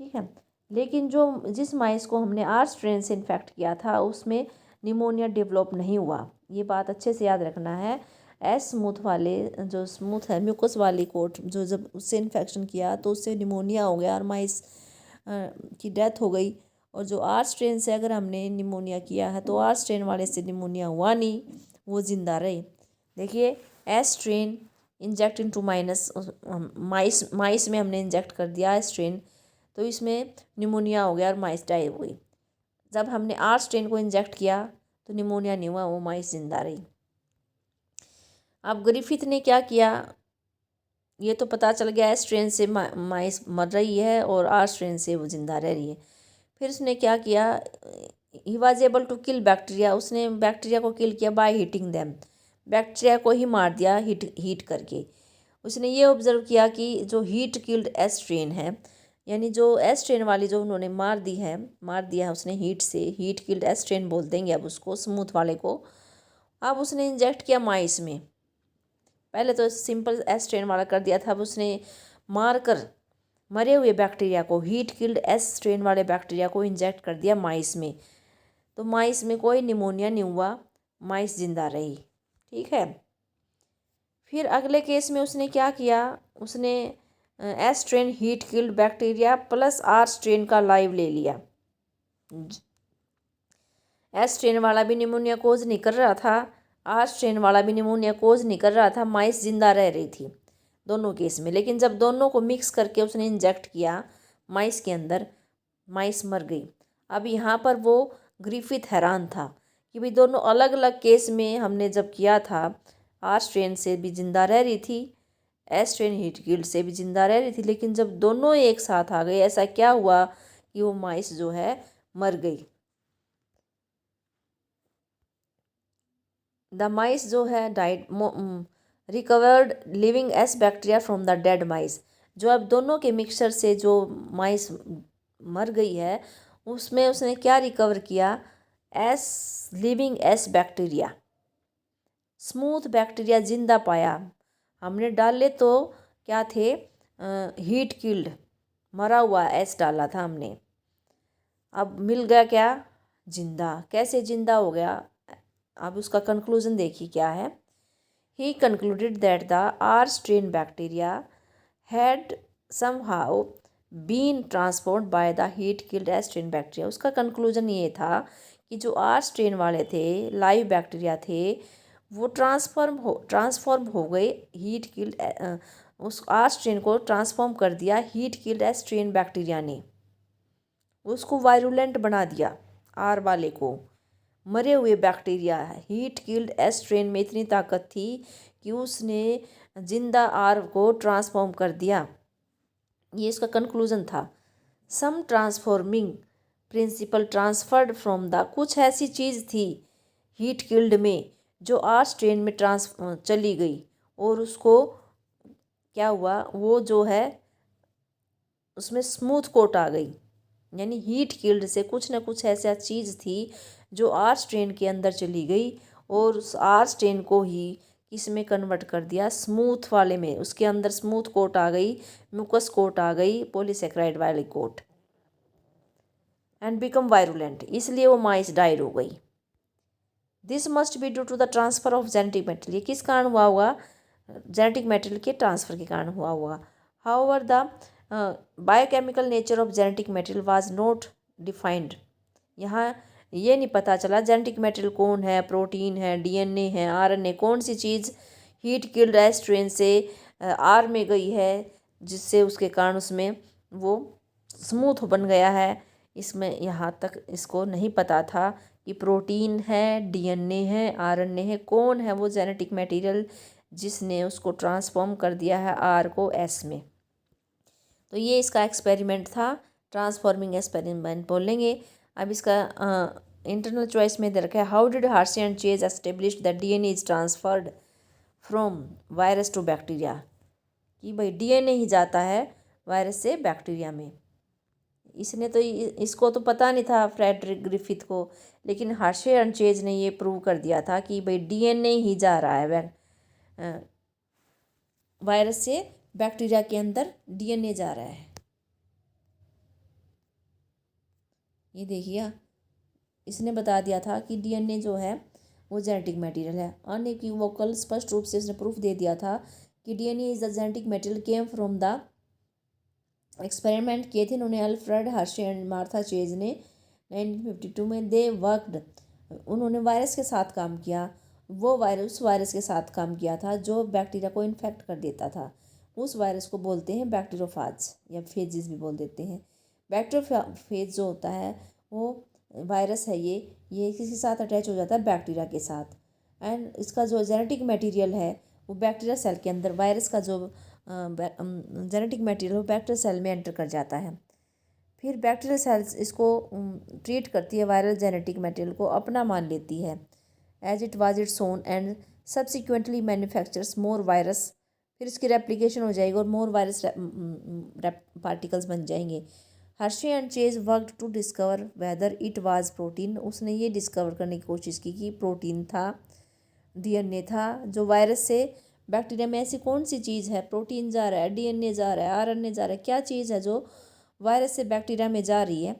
ठीक है, लेकिन जिस माइस को हमने आर स्ट्रेन से इन्फेक्ट किया था उसमें निमोनिया डेवलप नहीं हुआ, ये बात अच्छे से याद रखना है। एस स्मूथ वाले जो स्मूथ है म्यूकस वाली कोट, जो जब उससे इन्फेक्शन किया तो उससे निमोनिया हो गया और माइस की डेथ हो गई। और जो आर स्ट्रेन से अगर हमने निमोनिया किया है तो आर स्ट्रेन वाले से निमोनिया हुआ नहीं, वो ज़िंदा रहे। देखिए, एस स्ट्रेन इंजेक्ट इनटू माइस में हमने इंजेक्ट कर दिया एस स्ट्रेन, तो इसमें निमोनिया हो गया और माइस डाई हो गई। जब हमने आर स्ट्रेन को इंजेक्ट किया तो निमोनिया नहीं हुआ, वो माइस जिंदा रही। अब ग्रिफिथ ने क्या किया, ये तो पता चल गया एस स्ट्रेन से माइस मर रही है और आर स्ट्रेन से वो जिंदा रह रही है। फिर उसने क्या किया, he was able to kill bacteria, उसने बैक्टीरिया को किल किया बाय हीटिंग दैम, बैक्टीरिया को ही मार दिया हीट करके। उसने ये ऑब्ज़र्व किया कि जो हीट किल्ड एस स्ट्रेन है, यानी जो एस स्ट्रेन वाली जो उन्होंने मार दिया है उसने हीट से, हीट किल्ड एस स्ट्रेन बोल देंगे अब उसको, स्मूथ वाले को। अब उसने इंजेक्ट किया माइस में। पहले तो सिंपल एस स्ट्रेन वाला कर दिया था, अब उसने मार कर मरे हुए बैक्टीरिया को, हीट किल्ड एस स्ट्रेन वाले बैक्टीरिया को इंजेक्ट कर दिया माइस में। तो माइस में कोई निमोनिया नहीं हुआ, माइस जिंदा रही। ठीक है। फिर अगले केस में उसने क्या किया, उसने S strain heat killed bacteria plus R strain का लाइव ले लिया। एस स्ट्रेन वाला भी निमोनिया कोज नहीं कर रहा था, आर स्ट्रेन वाला भी निमोनिया कोज नहीं कर रहा था, माइस जिंदा रह रही थी दोनों केस में। लेकिन जब दोनों को मिक्स करके उसने इंजेक्ट किया माइस के अंदर, माइस मर गई। अब यहाँ पर वो ग्रिफिथ हैरान था कि भाई दोनों अलग अलग केस में हमने जब किया था, आर स्ट्रेन से भी जिंदा रह रही थी, एस स्ट्रेन हीट किल्ड से भी जिंदा रह रही थी, लेकिन जब दोनों एक साथ आ गए ऐसा क्या हुआ कि वो माइस जो है मर गई। द माइस जो है died recovered living S bacteria from the dead mice. जो अब दोनों के मिक्सचर से जो माइस मर गई है उसमें उसने क्या रिकवर किया, S living S bacteria, smooth bacteria जिंदा पाया। हमने डाले तो क्या थे, हीट किल्ड मरा हुआ एस डाला था हमने, अब मिल गया क्या, जिंदा। कैसे जिंदा हो गया, अब उसका कंक्लूजन देखिए क्या है। He concluded that the R strain bacteria had somehow been transformed by the heat killed S strain bacteria. उसका कंक्लूजन ये था कि जो आर स्ट्रेन वाले थे, लाइव बैक्टीरिया थे, वो ट्रांसफॉर्म हो गए हीट किल्ड, उस आर स्ट्रेन को ट्रांसफॉर्म कर दिया heat killed S strain bacteria ने, उसको वायरुलेंट बना दिया आर वाले को। मरे हुए bacteria, heat killed S strain में इतनी ताकत थी कि उसने जिंदा आर को ट्रांसफॉर्म कर दिया। ये इसका कंक्लूजन था। Some transforming principle transferred from the, कुछ ऐसी चीज़ थी हीट किल्ड में जो आर स्ट्रेन में चली गई और उसको क्या हुआ, वो जो है उसमें स्मूथ कोट आ गई। यानी हीट किल्ड से कुछ ना कुछ ऐसा चीज़ थी जो आर स्ट्रेन के अंदर चली गई और उस आर स्ट्रेन को ही किस में कन्वर्ट कर दिया, स्मूथ वाले में। उसके अंदर स्मूथ कोट आ गई, म्यूकस कोट आ गई, पॉलीसेक्राइड वाली कोट, एंड बिकम वायरुलेंट, इसलिए वो माइस डाइड हो गई। This must be due to the transfer of genetic material. ये किस कारण हुआ होगा, जेनेटिक मेटेरियल के ट्रांसफर के कारण हुआ होगा। However the biochemical nature of genetic material was not defined. यहाँ ये नहीं पता चला जेनेटिक मटेरियल कौन है, प्रोटीन है, डीएनए है, आरएनए, कौन सी चीज़ हीट किल्ड एस स्ट्रेन से आर में गई है जिससे उसके कारण उसमें वो स्मूथ बन गया है। इसमें यहाँ तक इसको नहीं पता था कि प्रोटीन है, डीएनए है, आरएनए है, कौन है वो जेनेटिक मटेरियल जिसने उसको ट्रांसफॉर्म कर दिया है आर को एस में। तो ये इसका एक्सपेरिमेंट था, ट्रांसफॉर्मिंग एक्सपेरिमेंट बोलेंगे। अब इसका इंटरनल चॉइस में दे रखा है, how did Hershey and Chase establish that DNA is transferred from virus to bacteria. कि भाई डीएनए ही जाता है वायरस से बैक्टीरिया में। इसने तो इसको तो पता नहीं था फ्रेडरिक ग्रिफिथ को, लेकिन हार्सी एंड चेज ने ये प्रूव कर दिया था कि भाई डीएनए ही जा रहा है वायरस से बैक्टीरिया के अंदर, डीएनए जा रहा है। ये देखिए इसने बता दिया था कि डीएनए जो है वो जेनेटिक मटेरियल है। अनइक्विवोकल स्पष्ट रूप से इसने प्रूफ दे दिया था कि DNA is the genetic material came from the, experiment किए थे इन्होंने Alfred Hershey and Martha chase ने 1952 में। दे वर्कड, उन्होंने वायरस के साथ काम किया, वो वायरस के साथ काम किया था जो बैक्टीरिया को इन्फेक्ट कर देता था। उस वायरस को बोलते हैं बैक्टीरियोफाज या फेजिस भी बोल देते हैं। बैक्टीरियोफेज जो होता है वो वायरस है, ये किसी के साथ अटैच हो जाता है बैक्टीरिया के साथ, एंड इसका जो जेनेटिक मटेरियल है वो बैक्टीरिया सेल के अंदर, वायरस का जो जेनेटिक मटेरियल वो बैक्टीरिया सेल में एंटर कर जाता है। फिर बैक्टीरियल सेल्स इसको ट्रीट करती है, वायरल जेनेटिक मटेरियल को अपना मान लेती है, as it was its own, and subsequently manufactures more virus, फिर इसकी रेप्लिकेशन हो जाएगी और मोर वायरस पार्टिकल्स बन जाएंगे। Hershey and Chase worked to discover whether it was protein, उसने ये डिस्कवर करने की कोशिश की कि प्रोटीन था, डीएनए था। जो वायरस से बैक्टीरिया में ऐसी कौन सी चीज़ है, प्रोटीन जा रहा है, डीएनए जा रहा है, आरएनए जा रहा है, क्या चीज़ है जो वायरस से बैक्टीरिया में जा रही है।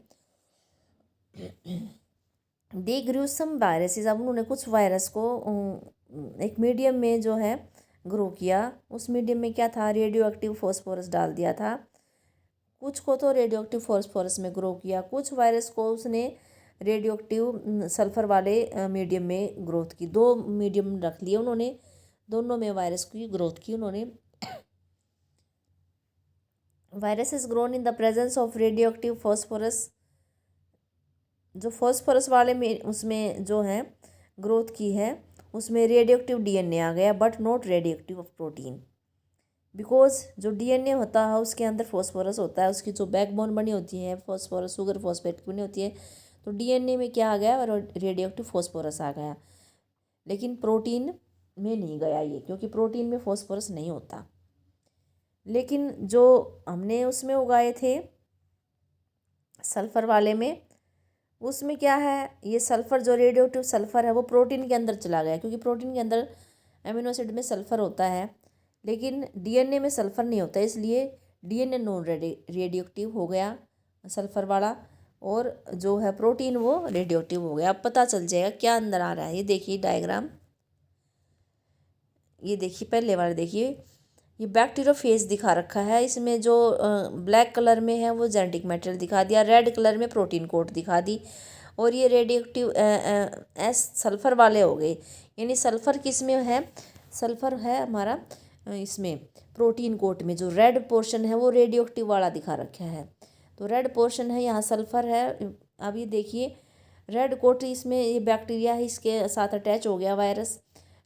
दे ग्रू सम वायरसेस, अब उन्होंने कुछ वायरस को एक मीडियम में जो है ग्रो किया। उस मीडियम में क्या था, रेडियो एक्टिव फॉस्फोरस डाल दिया था। कुछ को तो रेडियो एक्टिव फॉस्फोरस में ग्रो किया, कुछ वायरस को उसने रेडियो एक्टिव सल्फर वाले मीडियम में ग्रोथ की। दो मीडियम रख लिए उन्होंने, दोनों में वायरस की ग्रोथ की उन्होंने। Virus is grown in the presence of radio active phosphorus, जो फॉस्फोरस वाले में उसमें जो है ग्रोथ की है, उसमें रेडियो एक्टिव डीएनए आ गया but not radio active of protein. Because जो डीएनए होता है उसके अंदर फॉस्फोरस होता है, उसकी जो बैकबोन बनी होती है फॉस्फोरस शुगर फॉस्फेट की बनी होती है, तो डीएनए में क्या आ गया, रेडियो एक्टिव फॉस्फोरस आ गया। लेकिन प्रोटीन में नहीं गया ये, क्योंकि प्रोटीन में फॉस्फोरस नहीं होता। लेकिन जो हमने उसमें उगाए थे सल्फर वाले में, उसमें क्या है, ये सल्फर जो रेडियो एक्टिव सल्फर है वो प्रोटीन के अंदर चला गया, क्योंकि प्रोटीन के अंदर एमिनो एसिड में सल्फर होता है, लेकिन डीएनए में सल्फर नहीं होता, इसलिए डीएनए नॉन रेडियो एक्टिव हो गया सल्फर वाला, और जो है प्रोटीन वो रेडियो एक्टिव हो गया। अब पता चल जाएगा क्या अंदर आ रहा है। ये देखिए डायग्राम, ये देखिए पहले वाला देखिए, ये बैक्टीरियोफेज दिखा रखा है। इसमें जो ब्लैक कलर में है वो जेनेटिक मटेरियल दिखा दिया, रेड कलर में प्रोटीन कोड दिखा दी, और ये रेडियो एक्टिव सल्फर वाले हो गए। यानी सल्फर किस में है, सल्फर है हमारा इसमें प्रोटीन कोट में, जो रेड पोर्शन है वो रेडियो एक्टिव वाला दिखा रखा है। तो रेड पोर्शन है, यहाँ सल्फर है। अब ये देखिए रेड कोट, इसमें ये बैक्टीरिया है, इसके साथ अटैच हो गया वायरस।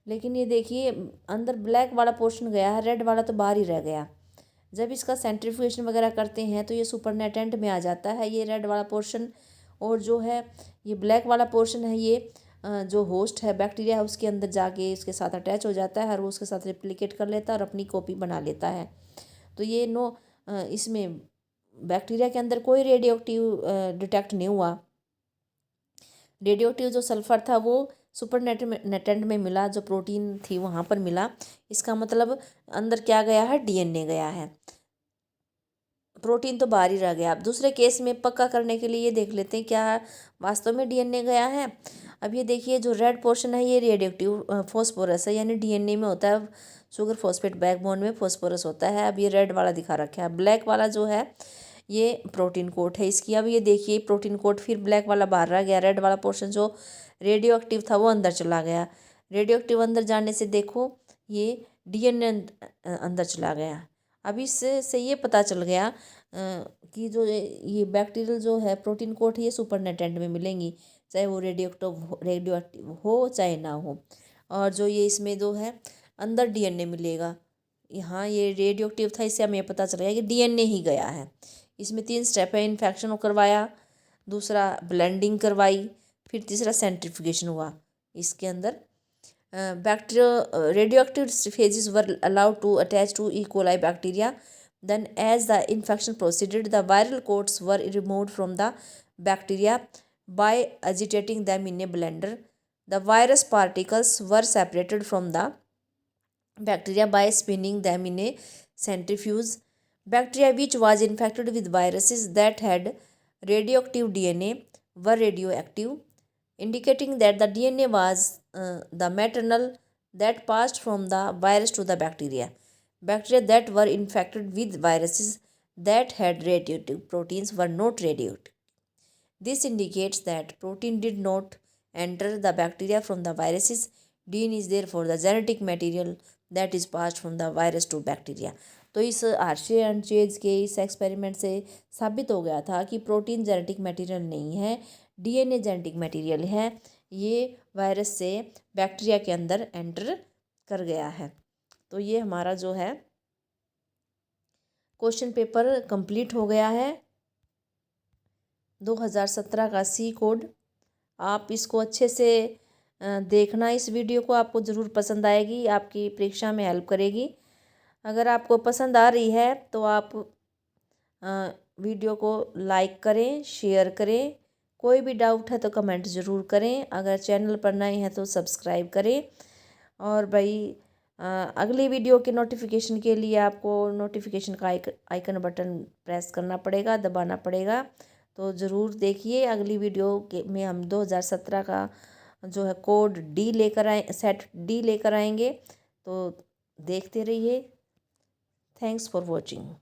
लेकिन ये देखिए अंदर ब्लैक वाला पोर्शन गया है, रेड वाला तो बाहर ही रह गया। जब इसका सेंट्रीफ्यूगेशन वगैरह करते हैं तो ये सुपरनेटेंट में आ जाता है, ये रेड वाला पोर्शन, और जो है ये ब्लैक वाला पोर्शन है, ये जो होस्ट है बैक्टीरिया है उसके अंदर जाके इसके साथ अटैच हो जाता है और वो उसके साथ रिप्लिकेट कर लेता है और अपनी कॉपी बना लेता है। तो ये इसमें बैक्टीरिया के अंदर कोई रेडियो एक्टिव डिटेक्ट नहीं हुआ। रेडियो एक्टिव जो सल्फर था वो सुपरनेटेंट में मिला, जो प्रोटीन थी वहाँ पर मिला। इसका मतलब अंदर क्या गया है, डीएनए गया है, प्रोटीन तो बाहर ही रह गया। अब दूसरे केस में पक्का करने के लिए ये देख लेते हैं क्या वास्तव में डीएनए गया है। अब ये देखिए जो रेड पोर्शन है ये रेडियो एक्टिव फॉस्फोरस है, यानी डीएनए में होता है, शुगर फॉस्फेट बैकबोन में फॉस्फोरस होता है। अब ये रेड वाला दिखा रखा है, ब्लैक वाला जो है ये प्रोटीन कोट है इसकी। अब ये देखिए प्रोटीन कोट, फिर ब्लैक वाला बाहर रह गया, रेड वाला पोर्शन जो रेडियो एक्टिव था वो अंदर चला गया। रेडियो एक्टिव अंदर जाने से देखो ये डीएनए अंदर चला गया। अब इससे ये पता चल गया कि जो ये बैक्टीरियल जो है प्रोटीन कोट ये सुपरनेटेंट में मिलेंगी, चाहे वो रेडियो एक्टिव हो चाहे ना हो। और जो ये इसमें जो है अंदर डीएनए मिलेगा, यहाँ ये रेडियो एक्टिव था, इससे हमें पता चल गया कि डीएनए ही गया है। इसमें 3 स्टेप है, इन्फेक्शन करवाया, दूसरा ब्लेंडिंग करवाई, फिर तीसरा सेंट्रीफ्यूगेशन हुआ। इसके अंदर radioactive phases were allowed to attach to E. coli bacteria. Then as the infection proceeded, the viral coats were removed from the bacteria by agitating them in a blender. The virus particles were separated from the bacteria by spinning them in a centrifuge. Bacteria which was infected with viruses that had radioactive DNA were radioactive, indicating that the DNA was the maternal that passed from the virus to the bacteria. Bacteria that were infected with viruses that had radioactive proteins were not radioactive. This indicates that protein did not enter the bacteria from the viruses. DNA is therefore the genetic material that is passed from the virus to bacteria. तो इस Hershey and chase के इस experiment से साबित हो गया था कि प्रोटीन जेनेटिक मटेरियल नहीं है, डीएनए जेनेटिक मटेरियल है। ये वायरस से बैक्टीरिया के अंदर एंटर कर गया है। तो ये हमारा जो है क्वेश्चन पेपर कंप्लीट हो गया है 2017 का सी कोड। आप इसको अच्छे से देखना इस वीडियो को, आपको ज़रूर पसंद आएगी, आपकी परीक्षा में हेल्प करेगी। अगर आपको पसंद आ रही है तो आप वीडियो को लाइक करें, शेयर करें। कोई भी डाउट है तो कमेंट ज़रूर करें। अगर चैनल पर नए हैं तो सब्सक्राइब करें। और भाई अगली वीडियो के नोटिफिकेशन के लिए आपको नोटिफिकेशन का आइकन बटन प्रेस करना पड़ेगा, दबाना पड़ेगा। तो ज़रूर देखिए, अगली वीडियो के में हम 2017 का जो है कोड डी लेकर आए, सेट डी लेकर आएंगे। तो देखते रहिए। Thanks for watching.